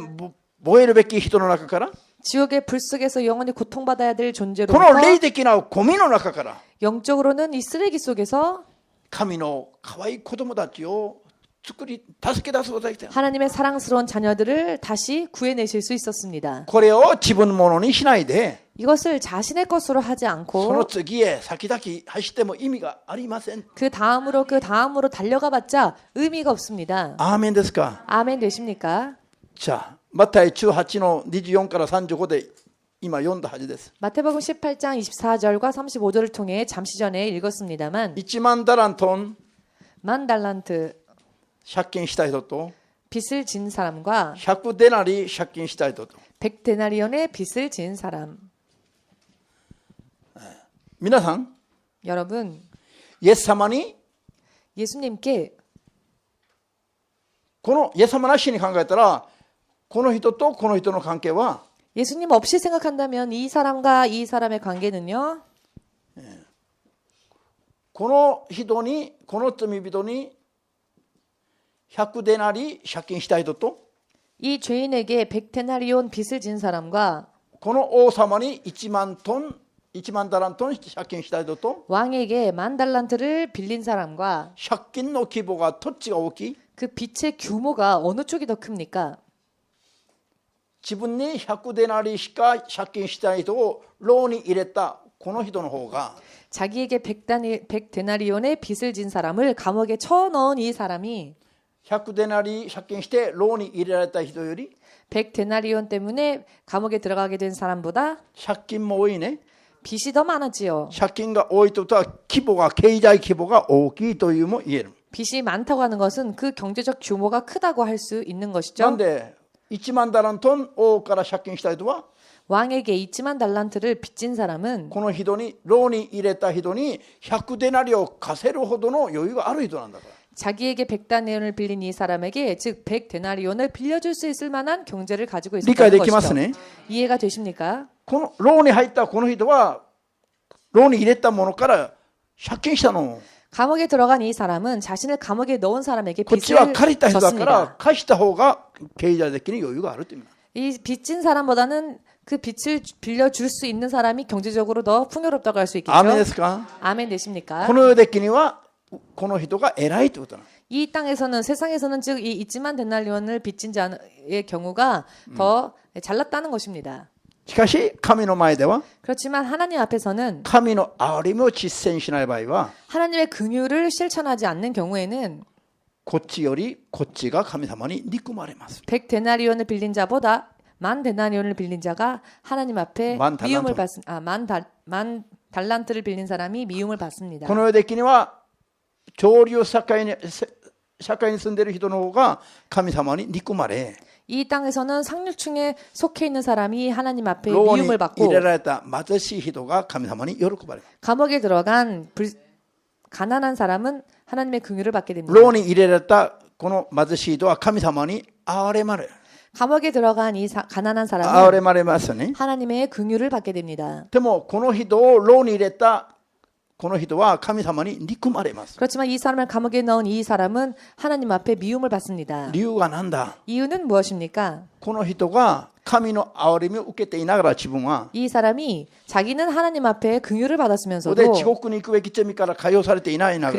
燃えるべき人の中から、 지옥의 불 속에서 영원히 고통받아야 될 こ 존재로부터 の霊的なゴミの中から、 영적으로는 이 쓰레기 속에서 神の可愛い子供たちを作り、助け出すことができた。 하나님의 사랑스러운 자녀들을 다시 구해내실 수 있었습니다. これを自分のものにしないで、 이것을 자신의 것으로 하지 その 않고 次へ先々走っても意味がありません。 그 다음으로 달려가 봤자 의미가 없습니다. アーメンですか。 아멘 되십니까? じゃあ、マタイ18の24から35で今読んだはずです。 마태복음 18장 24절과 35절을 통해 잠시 전에 읽었습니다만 1万ダラントン 만 달란트 借金した人と 빚을 진 사람과 100デナリ借金した人と 100데나리온의 빚을 진 사람. 皆さん 여러분 イエス様に 예수님께 このイエス様なしに考えたらこの人とこの人の関係は 예수님 없이 생각한다면 이 사람과 이 사람의 관계는요. この人にこの罪人に100デナリ借金した人と 이 죄인에게 100데나리온 빚을 진 사람과 この王様に1万ダラントン借金した人と 왕에게 만 달란트를 빌린 사람과 借金の規模が土地が大きい 그 빚의 규모가 어느 쪽이 더 큽니까? 自分に100デナリしか借金した人を牢に入れたこの人の方が 자기에게 100데나리온의 빚을 진 사람을 감옥에 쳐넣은 이 사람이 100デナリ借金して牢に入れられた人より 100데나리온 때문에 감옥에 들어가게 된 사람보다 借金も多いね。 빚이 더 많았지요. 借金が多いということは規模が経済規模が大きいというも言える。 빚이 많다고 하는 것은 그 경제적 규모가 크다고 할 수 있는 な 것이죠. んで1万ダラントン王から借金した人は 왕에게 1만 달란트를 빚진 사람은 この人に牢に入れた人に100デナリを貸せるほどの余裕がある人なんだから。 자기에게 100데나리온을 빌린 이 사람에게 즉 100데나리온을 빌려줄 수 있을 만한 경제를 가지고 理解 있었다는 できます 것이죠. ね。 이해가 되십니까? この牢に入ったこの人は牢に入れたものから借金したの。 감옥에 들어간 이 사람은 자신을 감옥에 넣은 사람에게 こっちは 빚을 借りた人だから 졌습니다. 貸した方が経済的に余裕があるという意味。 이 빚진 사람보다는 그 빚을 빌려줄 수 있는 사람이 경제적으로 더 풍요롭다고 할 수 있겠죠. アーメンですか。 아멘 되십니까? この世的にはこの人が偉いということなの。 이 땅에서는 세상에서는 즉 이 있지만 데나리온을 빚진 자의 경우가 더 잘났다는 것입니다. しかし神の前では 그렇지만 하나님 앞에서는 神の憐れみを実践しない場合は 하나님의 긍휼을 실천하지 않는 경우에는 こっちよりこっちが神様に憎まれます。 100데나리온을 빌린 자보다 만 데나리온을 빌린 자가 하나님 앞에 만 달란트. 미움을 만 달란트를 빌린 사람이 미움을 받습니다. この世的には上流社会に住んでいる人の方が神様に憎まれ 이 땅에서는 상류층에 속해 있는 사람이 하나님 앞에 牢に 미움을 入 받고 れられた貧しい人が神様に喜ばれる。 감옥에 들어간 가난한 사람은 하나님의 긍휼을 받게 됩니다. 牢に入れられたこの貧しい人は神様に憐れまれる。 감옥에 들어간 이 가난한 憐れ 사람은 まれますね。 하나님의 긍휼을 받게 됩니다. でもこの人を牢に入れたこの人は神様に憎まれます。 그렇지만 이 사람을 감옥에 넣은 이 사람은 하나님 앞에 미움을 받습니다. 理由は何だ？ 이유는 무엇입니까? この人が神の憐れみを受けていながら自分は 이 사람이 자기는 하나님 앞에 긍휼을 それで 받았으면서도 地獄に行くべき罪から解放されていないなが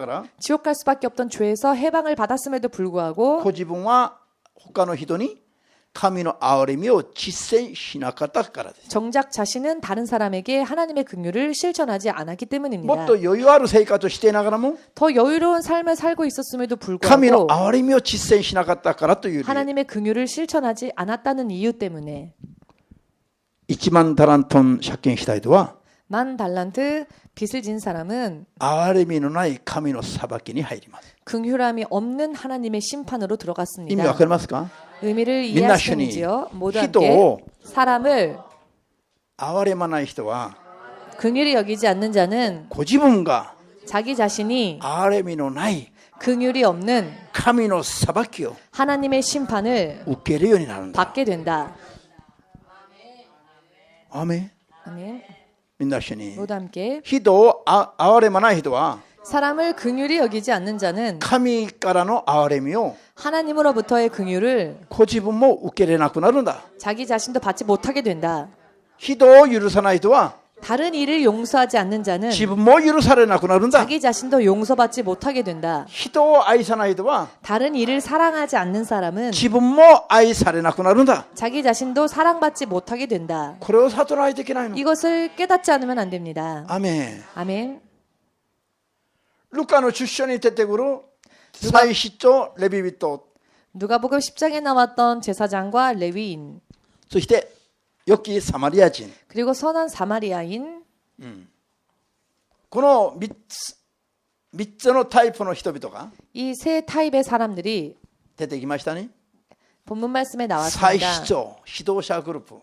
ら 지옥 갈 수밖에 없던 죄에서 해방을 받았음에도 불구하고 ご自分は他の人に神の憐れみを実践しなかったからです。 정작 자신은 다른 사람에게 하나님의 긍휼을 실천하지 않았기 も 때문입니다. っと余裕ある生活をしていながらも 더 여유로운 삶을 살고 있었음에도 神の 불구하고 憐れみを実践しなかったからという理由。 하나님의 긍휼을 실천하지 않았다는 이유 때문에 1万タラントン借金した人は 만 달란트 빚을 진 사람은 憐れみのない神の裁きに入ります。 긍휼함이 없는 하나님의 심판으로 意味わ 들어갔습니다. かりますか？ 의미를 민낯이니 이해하시는지요? 모두 희도 함께 사람을 憐れまない人は 긍휼히 여기지 않는 자는 ご自分が 자기 자신이 憐れみのない 긍휼이 없는 神の裁きを 하나님의 심판을 受けるようになるんだ。 받게 된다. アーメン。 아멘. みんな一緒に。 모두 함께 人を憐れまない人は 사람을 긍휼히 여기지 않는 자는 神からの憐れみを 하나님으로부터의 긍휼을 ご自分も受けれなくなるんだ。 자기 자신도 받지 못하게 된다. 人を許さない人は 다른 일을 용서하지 않는 자는 自分も許されなくなるんだ。 자기 자신도 용서받지 못하게 된다. 人を愛さない人は 다른 일을 사랑하지 않는 사람은 自分も愛されなくなるんだ。 자기 자신도 사랑받지 못하게 된다. これを悟らないといけないの。 이것을 깨닫지 않으면 안 됩니다. アメン。 아멘. ルカの出所に出てくる祭司とレビ人、 누가복음 10장에 나왔던 제사장과 레위인 そして良きサマリア人、 그리고 선한 사마리아인 この3つのタイプの人々が 이 세 타입의 사람들이 出てきましたね。 본문 말씀에 祭 나왔습니다. 司長、指導者グループ、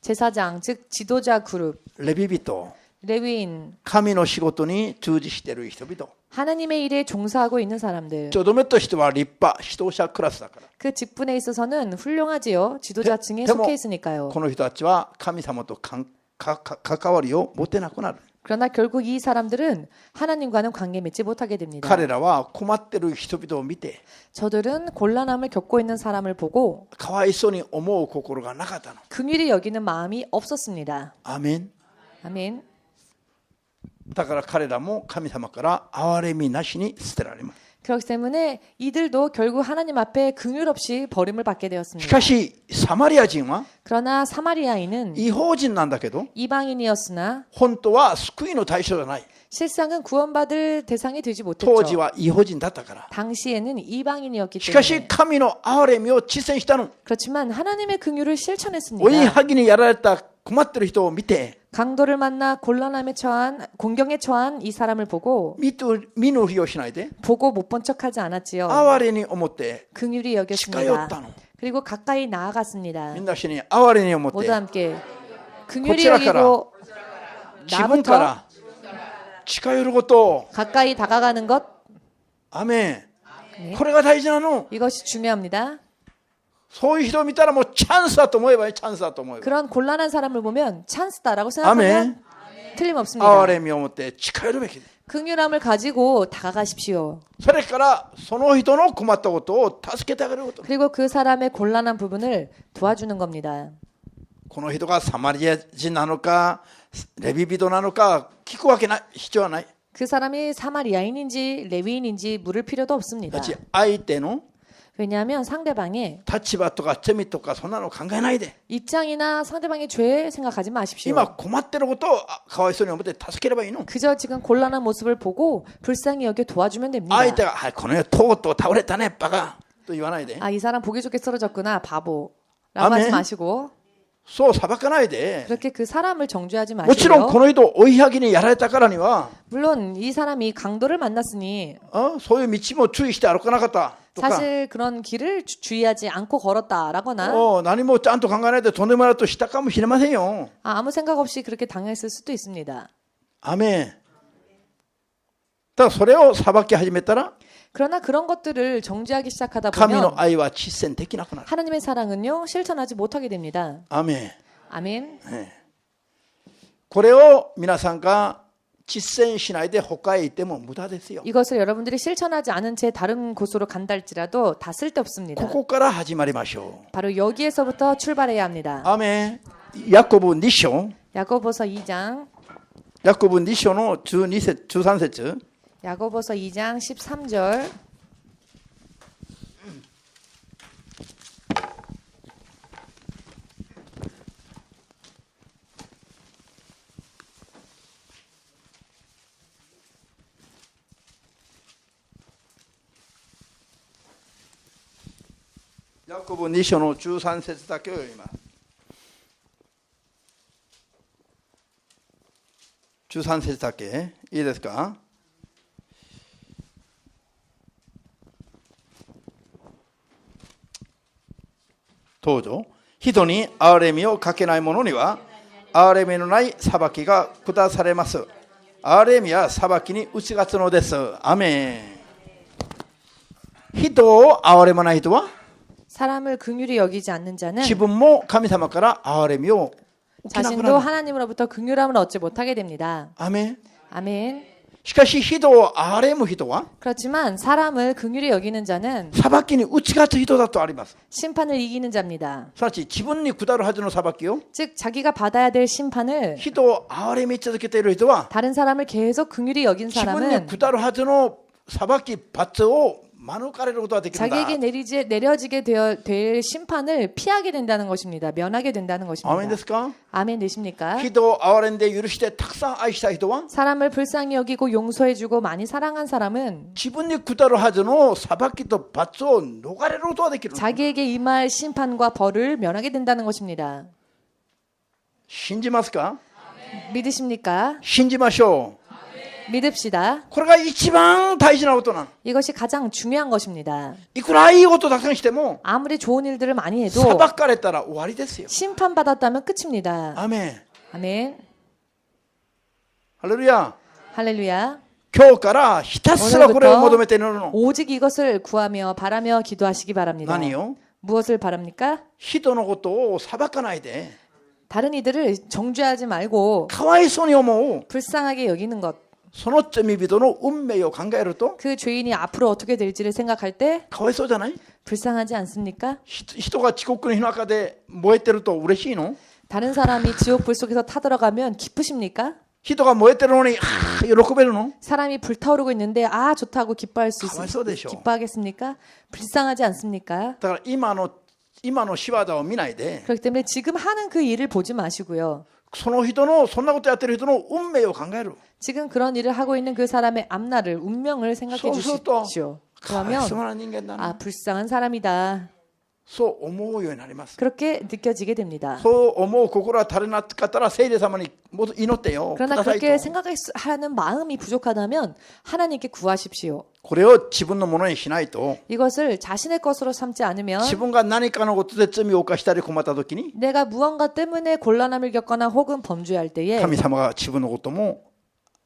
제사장 즉 지도자 그룹, レビ人、 레위인 神の仕事に従事している人々。 하나님의 일에 종사하고 있는 사람들. ちょどめとしては立派、指導者クラスだから。 그 직분에 있어서는 훌륭하지요. 지도자층에 속해 있으니까요. この人たちは神様と関わりを持てなくなる。 그러나 결국 이 사람들은 하나님과는 관계 맺지 못하게 됩니다. 彼らは困っている人々を見て 저들은 곤란함을 겪고 있는 사람을 보고 かわいそうに思う心がなかったの。 긍휼히 여기는 마음이 없었습니다. アーメン。 아멘. だから彼らも神様から憐れみなしに捨てられます。 그렇기 때문에 이들도 결국 하나님 앞에 긍휼 없이 버림을 받게 し 되었습니다. かしサマリア人は 그러나 사마리아인은 異邦人なんだけど 이방인이었으나 本当は救いの対象じゃない。 실상은 구원받을 대상이 되지 当時 못했죠. は異邦人だったから。 당시에는 이방인이었기 しかし 때문에. 神の憐れみを実践したの。 그렇지만 하나님의 긍휼을 追い 실천했습니다. はぎにやられた困ってる人を見て 강도를 만나 곤란함에 처한 공경에 처한 이 사람을 보고 見ぬふりをしないで 보고 못 본 척하지 않았지요. 哀れに思って 긍휼히 近寄 여겼습니다. ったの。 그리고 가까이 나아갔습니다. みんな一緒に哀れに思っ 모두 て 함께 긍휼히 고치라카라. 여기고 自分か 나부터 ら近寄ることを 가까이 다가가는 것 アメねン。これが大事なの。 이것이 중요합니다. そういう人を見たらもうチャンスだと思えばいい。チャンスだと思えば。 그런 곤란한 사람을 보면 찬스다라고 아멘. 생각하면 틀림없습니다. 憐れみを持って近寄るべき。 긍휼함을 가지고 다가가십시오. それからその人の困ったことを助けてあげること。 그리고 그 사람의 곤란한 부분을 도와주는 겁니다. この人がサマリア人なのかレビ人なのか聞くわけない必要はない。 그 사람이 사마리아인인지 레위인인지 물을 필요도 없습니다. たち相手の 왜냐하면 상대방의 立場とか罪とかそんなの考えないで。 입장이나 상대방의 죄 생각하지 마십시오. 今困ってることをかわいそうに思って助ければいいの。 그저 지금 곤란한 모습을 보고 불쌍히 여겨 도와주면 됩니다. 相手がこの世とうとう倒れたねバカと言わないで。 아, 이 사람 보기 좋게 쓰러졌구나 바보라고 아멘. 하지 마시고 そう裁かないで。 그렇게 그 사람을 정죄하지 もちろん 마시고요. この人を追いはぎにやられたからには 물론 이 사람이 강도를 만났으니 そういう道も注意して歩かなかったとか 사실 그런 길을 주의하지 않고 걸었다라거나 何もちゃんと考えないでとんでもないとしたかもしれませんよ。 아무 생각 없이 그렇게 당했을 수도 있습니다. アメン。ただそれを裁き始めたら 그러나 그런 것들을 정죄하기 시작하다 神 보면 の愛は実践できなくなる。 하나님의 사랑은요 실천하지 못하게 됩니다. アメン。 아멘. これを皆さんが実践しないで他へ行っても無駄ですよ。 이것을 여러분들이 실천하지 않은 채 다른 곳으로 간다 할지라도 다 쓸데없습니다. ここから始まりましょう。 바로 여기에서부터 출발해야 합니다. アーメン。ヤコブ2章、 야고보서 2장 ヤコブ2章の12節、13節。 야고보서 2장 13절 ヤコブ2章の13節だけを読みます。13節だけいいですか。どうぞ。人に憐れみをかけない者には憐れみのない裁きが下されます。憐れみは裁きに打ち勝つのです。アメン。人を憐れまない人は 사람을 긍휼히 여기지 않는 자는 自分も神様から憐れみを受けなくな 자신도 る。 하나님으로부터 긍휼함을 얻지 못하게 됩니다. アメン。 아멘. しかし人を憐れむ人は 그렇지만 사람을 긍휼히 여기는 자는 裁きに打ち勝つ人だとあります。 심판을 이기는 자입니다. すなわち自分に下るはずの裁きを 즉 자기가 받아야 될 심판을 人を憐れみ続けている人は 다른 사람을 계속 긍휼히 여긴 自分に 사람은 下るはずの裁き罰を免れることができるんだ。 자기에게 내려지게 될 심판을 피하게 된다는 것입니다. 면하게 된다는 アーメンで 것입니다. すか。 아멘 되십니까? 人を憐れんで許してたくさん愛した人は 사람을 불쌍히 여기고 용서해주고 많이 사랑한 사람은 自分に下るはずの裁きと罰を逃れることができる。 자기에게 임할 심판과 벌을 면하게 된다는 것입니다. 信じますか。 믿으십니까? 信じましょう。 믿읍시다. これが一番大事なことなの。 이것이 가장 중요한 것입니다. いくらいいことたくさんしても 아무리 좋은 일들을 많이 해도 裁かれたら終わりですよ。 심판받았다면 끝입니다. アーメン。 아멘. ハレルヤ。 할렐루야. 今日からひたすらこれを求めているの。 오직 이것을 구하며 바라며 기도하시기 바랍니다. 何よ。 무엇을 바랍니까? 人のことを裁かないで 다른 이들을 정죄하지 말고 かわいそうに思う 불쌍하게 여기는 것. その罪人の運命を考えると 그 죄인이 앞으로 어떻게 될지를 생각할 때 かわいそうじゃない。 불쌍하지 않습니까? 人が地獄の中で燃えてると嬉しいの。 다른 사람이 지옥 불 속에서 타들어가면 기쁘십니까? 人が燃えてるのに喜べるの。 사람이 불타오르고 있는데 아 좋다고 기뻐할 수 가만있어 되죠. 기뻐하겠습니까? 불쌍하지 않습니까? だから今の仕業を見ないで 그렇기 때문에 지금 하는 그 일을 보지 마시고요. その人のそんなことやってる人の運命を考える。 지금 그런 일을 하고 있는 그 사람의 앞날을 운명을 생각해 소소도. 주십시오. かわい 그러면 そうな人間だな。 아 불쌍한 사람이다. そう思うようになります。 그렇게 느껴지게 됩니다. そう思う心が足りなかったら聖霊様に祈ってよ。 그러나 ください 그렇게 と。 생각하는 마음이 부족하다면 하나님께 구하십시오. これを自分のものにしないと 이것을 자신의 것으로 삼지 않으면 自分が何かのことで罪を犯したり困った時に 내가 무언가 때문에 곤란함을 겪거나 혹은 범죄할 때에 神様が自分のことも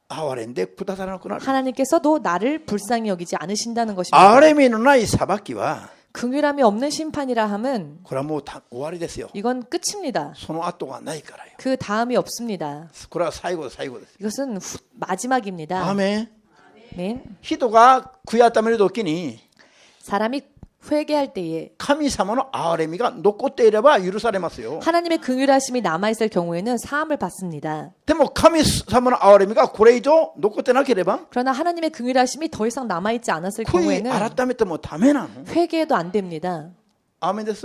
憐れんでくださらなくなる。 하나님께서도 나를 불쌍히 여기지 않으신다는 憐 것입니다. れみのない裁きは 긍휼함이 없는 심판이라 함은 これはもう終わりですよ。 이건 끝입니다. その後がないからよ。 그 다음이 없습니다. これは最後です。 이것은 마지막입니다. アーメン。 아멘. 人が悔い改める時に 사람이 회개할 때에 神様の憐れみが残っていれば許されますよ。 하나님의 긍휼하심이 남아 있을 경우에는 사함을 받습니다. でも神様の憐れみがこれ以上残ってなければ 그러나 하나님의 긍휼하심이 더 이상 남아 있지 않았을 悔い 경우에는 改めてもダメなの。 회개해도 안 됩니다. アーメンです。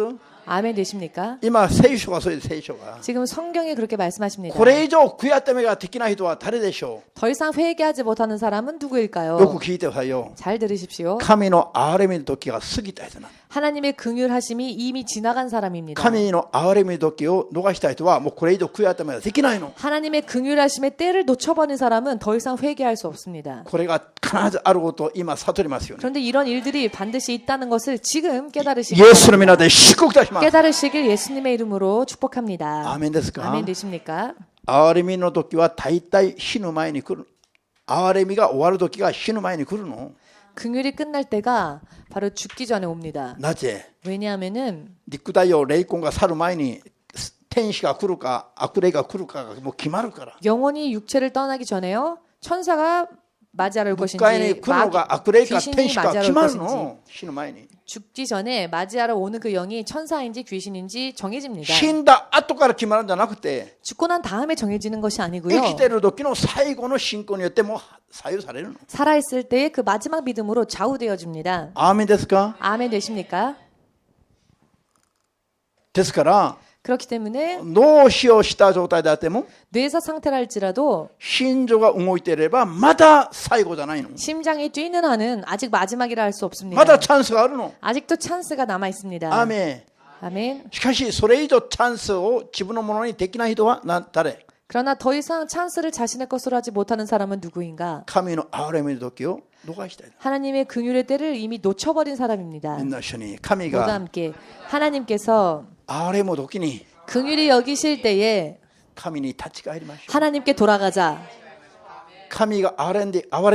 아멘 되십니까? 今聖書がそうです。聖書が 지금 성경이 그렇게 말씀하십니다. これ以上悔い改めができない人は誰でしょ 더 이상 회개하지 못하는 사람은 う。 누구일까요? よく聞いてくださいよ。 잘 들으십시오. 神の憐れみの時が過ぎた人なの。 하나님의 긍휼하심이 이미 지나간 사람입니다. 神の憐れみの時を逃した人はもうこれ以上悔い改めができないの。 하나님의 긍휼하심의 때를 놓쳐버린 사람은 더 이상 회개할 수 없습니다. これが必ずあることを今悟りますよね。 그런데 이런 일들이 반드시 있다는 것을 지금 イ 깨달으시기 エスの皆で祝福いたします。 깨달으시길 예수님의 이름으로 축복합니다. アーメンですか。 아멘 되십니까? 憐れみの時は大体死ぬ前に来る。憐れみが終わる時が死ぬ前に来るの。 긍휼이 끝날 때가 바로 죽기 전에 옵니다. なぜ 왜냐하면은 肉体を霊魂が去る前に天使が来るか悪霊が来るかがもう決まるから。 영혼이 육체를 떠나기 전에요. 천사가 맞이하러 올 迎えに 것인지 来るのが悪霊か 귀신이 天使か 맞이하러 決 올 まる 것인지 の死ぬ前に 죽기 전에 맞이하러 오는 그 영이 천사인지 귀신인지 정해집니다. 死んだ後から決まるんじゃなくて 죽고 난 다음에 정해지는 것이 生 아니고요. きてる時の最後の信仰によってもう左右されるの 살아있을 때의 그 마지막 믿음으로 좌우되어집니다. アーメンですか 아멘 되십니까? ですから 그렇기 때문에 脳死をした状態であっても 뇌사 상태라 할지라도 心臓が動いていればまだ最後じゃないの 심장이 뛰는 한은 아직 마지막이라 할 수 없습니다. まだチャンスがあるの 아직도 찬스가 남아 있습니다. アーメ 아멘. ンしかしそれ以上チャンスを自分のものにできない人は誰 그러나 더 이상 찬스를 자신의 것으로 하지 못하는 사람은 누구인가? 神の憐れみの時を逃したい 하나님의 긍휼의 때를 이미 놓쳐버린 사람입니다. みんな一緒に神 모두 が 함께 하나님께서 憐れむ時に 긍휼히 여기실 때에 神に立ち返りましょう 하나님께 돌아가자. 神が憐れ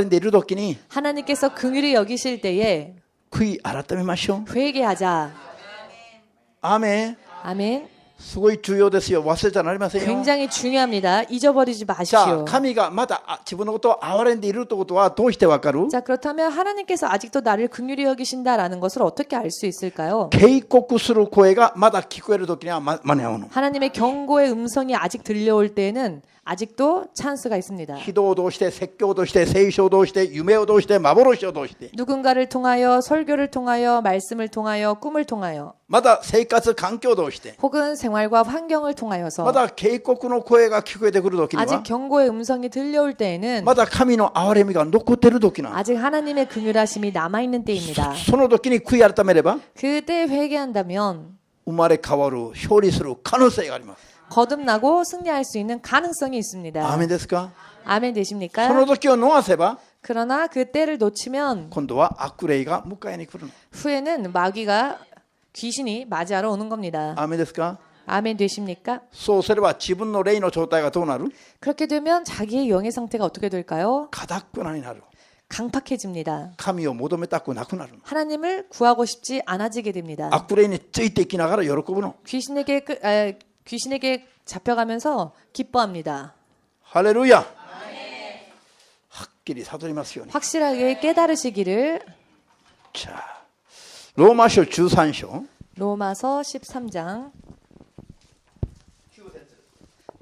んでいる時に 하나님께서 긍휼히 여기실 때에 悔い改めましょう 회개하자. アーメン 아멘. すごい重要ですよ忘れちゃなりませんよ 굉장히 중요합니다. 잊어버리지 じゃあ 마십시오. 神がまだ自分のことを憐れんでいるということはどうしてわかる 자, 그렇다면 하나님께서 아직도 나를 긍휼히 여기신다라는 것을 어떻게 알 수 있을까요? 警告する声がまだ聞こえる時には間に合うの 하나님의 경고의 음성이 아직 들려올 때에는 아직도 찬스가 있습니다. 人をどうして説教をどうして聖書をどうして夢をどうして幻をどうして 누군가를 통하여 설교를 통하여 말씀을 통하여 꿈을 통하여 まだ生活環境をどうして 혹은 생활과 환경을 통하여서 まだ警告の声が聞こえてくる時に 아직 は 경고의 음성이 들려올 때에는 まだ神の憐れみが残っている時な 아직 하나님의 긍휼하심이 남아있는 때입니다. その時に悔い改めれば 그때 회개한다면 生まれ変わる勝利する可能性があります 거듭나고 승리할 수 있는 가능성이 있습니다. アーメンですか 아멘 その 되십니까? 時を逃せば 그러나 그 때를 놓치면 今度は悪霊が迎えに来るの 후에는 마귀가 귀신이 맞이하러 오는 겁니다. アーメンですか 아멘 되십니까? そうすれば自分の霊の状態がどうなる 그렇게 되면 자기의 영의 상태가 어떻게 될까요? かたくなになる 강팍해집니다. 神を求めたくなくなる 하나님을 구하고 싶지 않아지게 됩니다. 悪霊についていきながら喜ぶの 귀신에게 잡혀가면서 기뻐합니다. ハレルヤはっきり悟りますように 확실하게 깨달으시기를 じゃあローマ書13章 로마서 13장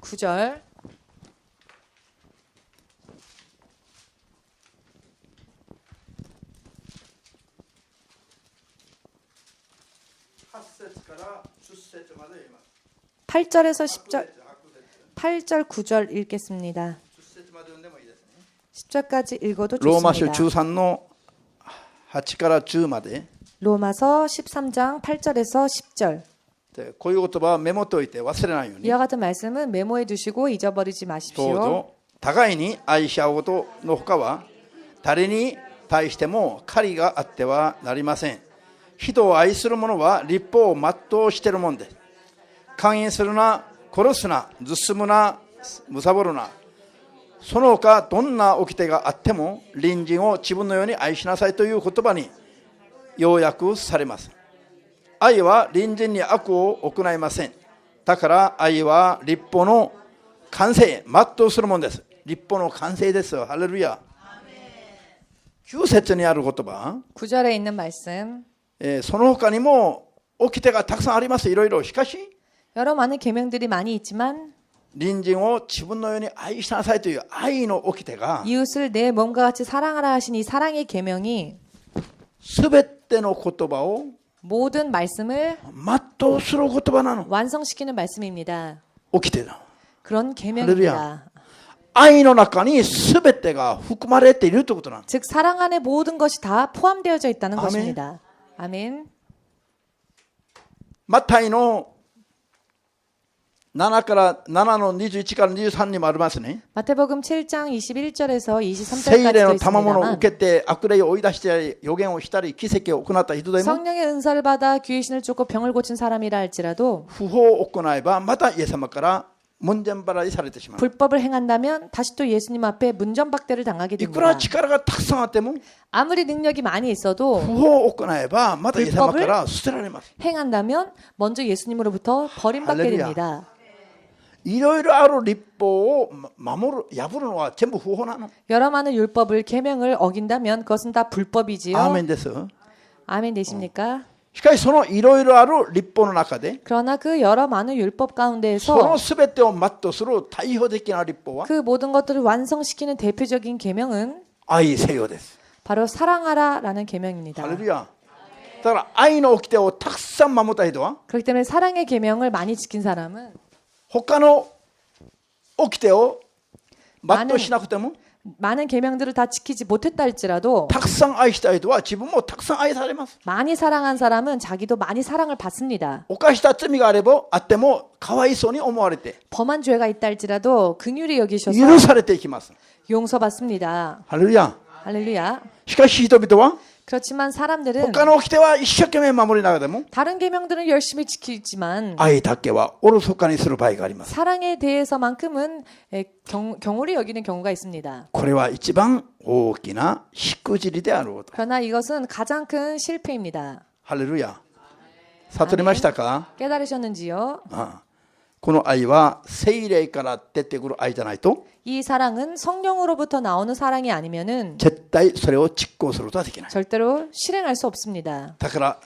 9절 8節から10節まで読みます 8절에서 10절 8절 9절 읽겠습니다. 10節まで読んでもいいですね 10절까지 읽어도 ローマ書 좋습니다. 13の8から10まで 로마서 13장 8절에서 10절 でこういう言葉はメモっておいて忘れないように 이와 같은 말씀은 메모해 두시고 잊어버리지 どう 마십시오. ぞ互いに愛し合うことのほかは誰に対しても借りがあってはなりません人を愛する者は立法を全うしているもんです勧誘するな殺すな盗むな貪るなその他どんな掟があっても隣人を自分のように愛しなさいという言葉に要約されます愛は隣人に悪を行いませんだから愛は立法の完成全うするものです立法の完成ですハレルヤ9節にある言葉、 9절에 있는 말씀 その他にも掟がたくさんありますいろいろしかし 여러 많은 계명들이 많이 있지만 隣人を自分のように愛しなさいという愛の掟が 이웃을 내 몸과 같이 사랑하라 하신 이 사랑의 계명이 すべての言葉を 모든 말씀을 全うする言葉なの 완성시키는 말씀입니다. 掟だ 그런 계명입니다. 愛の中にすべてが含まれているということなの 즉 사랑 안에 모든 것이 다 포함되어져 있다는 아멘. 것입니다. 아멘. マタイの7の21から23にもありますね 마태복음 7장 21절에서 聖霊 23절까지도 の賜物を 있습니다만 受けて悪霊を追い出して予言をしたり奇跡を行った人でも 성령의 은사를 받아 귀신을 쫓고 병을 고친 사람이라 할지라도 不法を行えばまたイエス様から門前払いされてしまう 불법을 행한다면 다시 또 예수님 앞에 문전박대를 당하게 いくら 됩니다. 力がたくさんあっても 아무리 능력이 많이 있어도 不法を行えばまたイエス様から捨てられます 행한다면 먼저 예수님으로부터 버림받게 할렐루야. 됩니다. いろいろある立法を守る破るのは全部不法なの。 여러 많은 율법을 계명을 어긴다면 그것은 다 불법이지요. アーメンです。 아멘 되십니까? しかしそのいろいろある立法の中で 그러나 그 여러 많은 율법 その 가운데에서 すべてを全うする代表的な立法は 그 모든 것들을 완성시키는 대표적인 계명은 愛せよです。 바로 사랑하라라는 계명입니다. ハレルヤ。だから愛の掟をたくさん守った人は 그렇기 때문에 사랑의 계명을 많이 지킨 사람은 他の掟を全うしなくても 많은 계명들을 다 지키지 못했다 할지라도 たくさん愛した人は自分もたくさん愛されます。 많이 사랑한 사람은 자기도 많이 사랑을 받습니다. 犯した罪があってもかわいそうに思われて 범한 죄가 있다 할지라도 긍휼히 여기셔서 許されていきます。 용서받습니다. ハレルヤ。 할렐루야. しかし人々は 그렇지만 사람들은 他の掟は一生懸命守りながらも 다른 계명들은 열심히 지키지만 愛だけはおろそかにする場合があります。 사랑에 대해서만큼은 경홀히 여기는 경우가 있습니다. これは一番大きなしくじりであること。 그러나 이것은 가장 큰 실패입니다. ハレルヤ。悟りましたか？ 깨달으셨는지요? この愛は聖霊から出てくる愛じゃないと 이 사랑은 성령으로부터 나오는 사랑이 아니면은 絶対それを実行することはできない。 절대로 실행할 수 없습니다. だから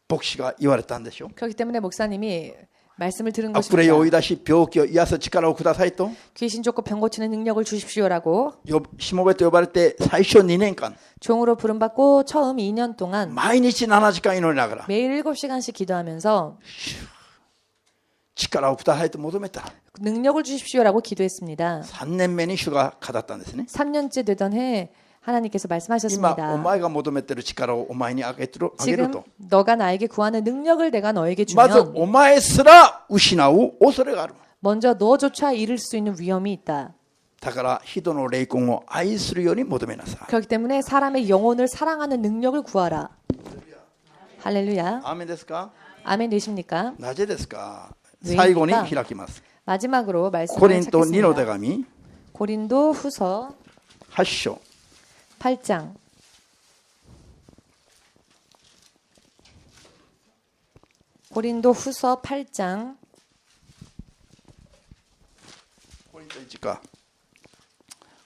牧師が言われたんでしょ。 그렇기 때문에 목사님이 말씀을 들은 悪霊を追い 것입니다. 出し病気を癒す力をくださいと 귀신 쫓고 병 고치는 능력을 주십시오라고 しもべと呼ばれて最初2年間 종으로 부름받고 처음 2년 동안 毎日7時間祈りながら 매일 7시간씩 기도하면서 力をくださいと求めた。 능력을 주십시오라고 기도했습니다. 3年目に主が語ったんですね。 3년째 되던 해 하나님께서 今 말씀하셨습니다. お前が求めている力をお前にあげる 지금 と。 너가 나에게 구하는 능력을 내가 너에게 まず 주면 お前すら失う恐れがある。 먼저 너조차 잃을 수 있는 위험이 있다. だから人の霊魂を愛するように求めなさい。 그렇기 때문에 사람의 영혼을 사랑하는 능력을 구하라. 할렐루야. アーメンですか？ 아멘 되십니까? なぜですか？ 왜입니까? 最後に開きます。 마지막으로 コ 말씀을 リント2の手 찾겠습니다. 紙 고린도 후서 8章 8장. 고린도 후서 8장. コリント1か。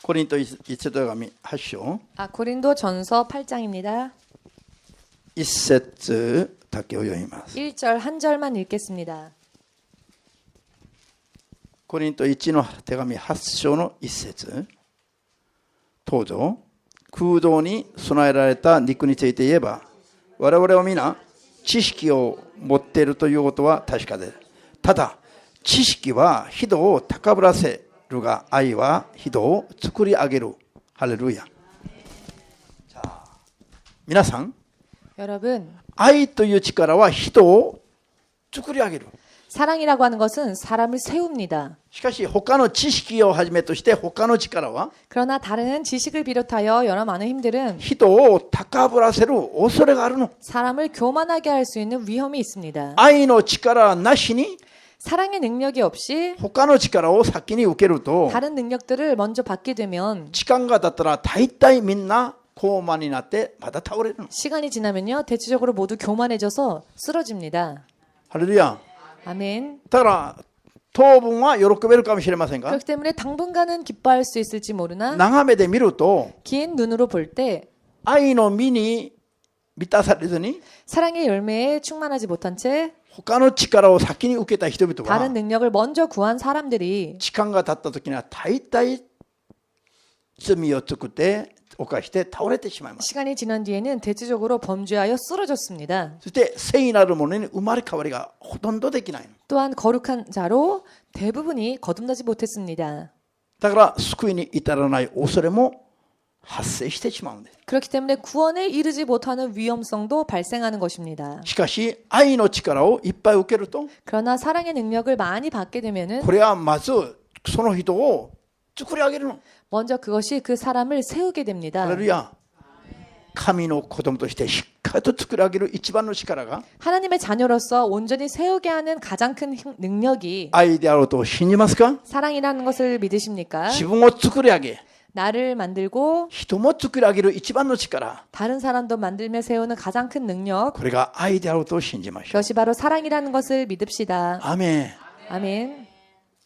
コリント1の手紙8章 고린도 전서 8장입니다. 1節だけを読みます。 1절 한 절만 읽겠습니다. コリント1の手紙8章の1節どうぞ。空洞に備えられた肉について言えば、我々は皆知識を持っているということは確かです。ただ、知識は人を高ぶらせるが、愛は人を作り上げる。ハレルヤ。皆さん、 여러분, 愛という力は人を作り上げる。 사랑이라고 하는 것은 사람을 세웁니다. しかし他の知識をはじめとして他の力は 그러나 다른 지식을 비롯하여 여러 많은 힘들은 人を高ぶらせる恐れがあるの。 사람을 교만하게 할 수 있는 위험이 있습니다. 愛の力なしに 사랑의 능력이 없이 他の力を先に受けると 다른 능력들을 먼저 받게 되면 時間が経ったら大体みんな高慢になってまた倒れるの。 시간이 지나면요 대체적으로 모두 교만해져서 쓰러집니다. ハレルヤ。 아멘. だから当分は喜べるかもしれませんが 그렇기 때문에 당분간은 기뻐할 수 있을지 모르나 長目で見ると 긴 눈으로 볼 때 愛の実に満たされずに 사랑의 열매에 충만하지 못한 채 他の力を先に受けた人々 다른 は 능력을 먼저 구한 사람들이 時間が経った時には大体罪を作って犯して倒れてしまいます。 시간이 지난 뒤에는 대체적으로 범죄하여 쓰러졌습니다. そして聖なるものに生まれ変わりがほとんどできない。 또한 거룩한 자로 대부분이 거듭나지 못했습니다. だから救いに至らない恐れも発生してしまうんです。 그렇기 때문에 구원에 이르지 못하는 위험성도 발생하는 것입니다. しかし愛の力をいっぱい受けると 그러나 사랑의 능력을 많이 받게 되면은 これはまずその人を作り上げるの。 먼저 그것이 그 사람을 세우게 됩니다. ハレルヤ。神の子供としてしっかりと作り上げる一番の力が 하나님의 자녀로서 온전히 세우게 하는 가장 큰 능력이 愛であると信じますか？ 사랑이라는 것을 믿으십니까? 自分を作り上げ 나를 만들고 人も作り上げる一番の力、 다른 사람도 만들며 세우는 가장 큰 능력 これが愛であると信じましょう。 그것이 바로 사랑이라는 것을 믿읍시다. アメン。 아멘.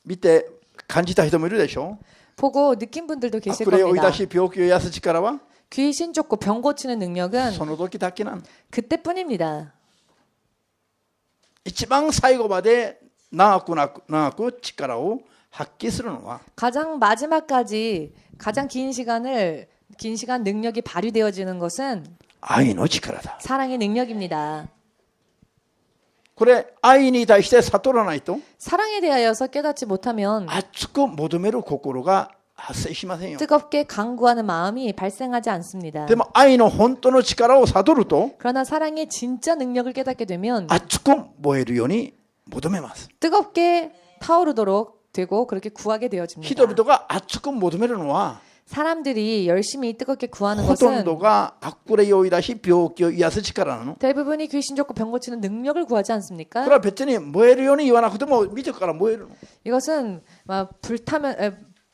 見て感じた人もいるでしょ。 보고 느낀 분들도 계실 悪霊を追い 겁니다. 出し病気を癒す力は 귀신 쫓고 병 고치는 능력은 その時だけなん。 그때뿐입니다. 一番最後まで長く力を発揮するのは 가장 마지막까지 가장 긴 시간 능력이 발휘되어지는 것은 愛の力だ。 사랑의 능력입니다. これ愛に対して悟らないと 사랑에 대하여서 깨닫지 못하면 熱く求める心が発生しませんよ。 뜨겁게 강구하는 마음이 발생하지 않습니다. でも愛の本当の力を悟ると 그러나 사랑의 진짜 능력을 깨닫게 되면 熱く燃えるように求めます。 뜨겁게 타오르도록 되고 그렇게 구하게 되어집니다. 人々が熱く求めるのは 사람들이 열심히 뜨겁게 구하는 ほとん 것은 どが悪霊を追い出し病気を癒す力なの。 대부분이 귀신 쫓고 병 고치는 능력을 구하지 これ 않습니까? は別に燃えるように言わなくても見てから燃えるの。 이것은 막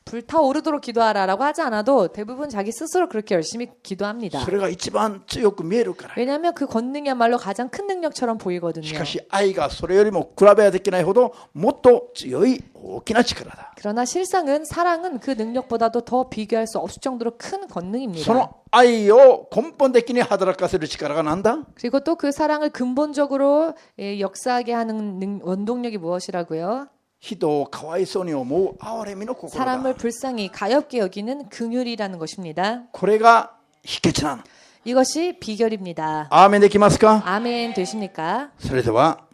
불타오르도록 기도하라라고 하지 않아도 대부분 자기 스스로 그렇게 열심히 기도합니다. それが一番強く見えるから。 왜냐하면 그 권능이야말로 가장 큰 능력처럼 し 보이거든요. かし愛がそれよりも比べはできないほどもっと強い大きな力だ。 그러나 실상은 사랑은 그 능력보다도 더 비교할 수 없을 정도로 큰 そ 권능입니다. の愛を根本的に働かせる力がなんだ？ 그리고 또 그 사랑을 근본적으로 역사하게 하는 원동력이 무엇이라고요? 人をかわいそうに思う憐れみの心だ。 사람을 불쌍히 가엽게 여기는 긍휼이라는 것입니다. これが秘訣なの。 이것이 비결입니다. アーメンできますか？ 아멘 되십니까? それでは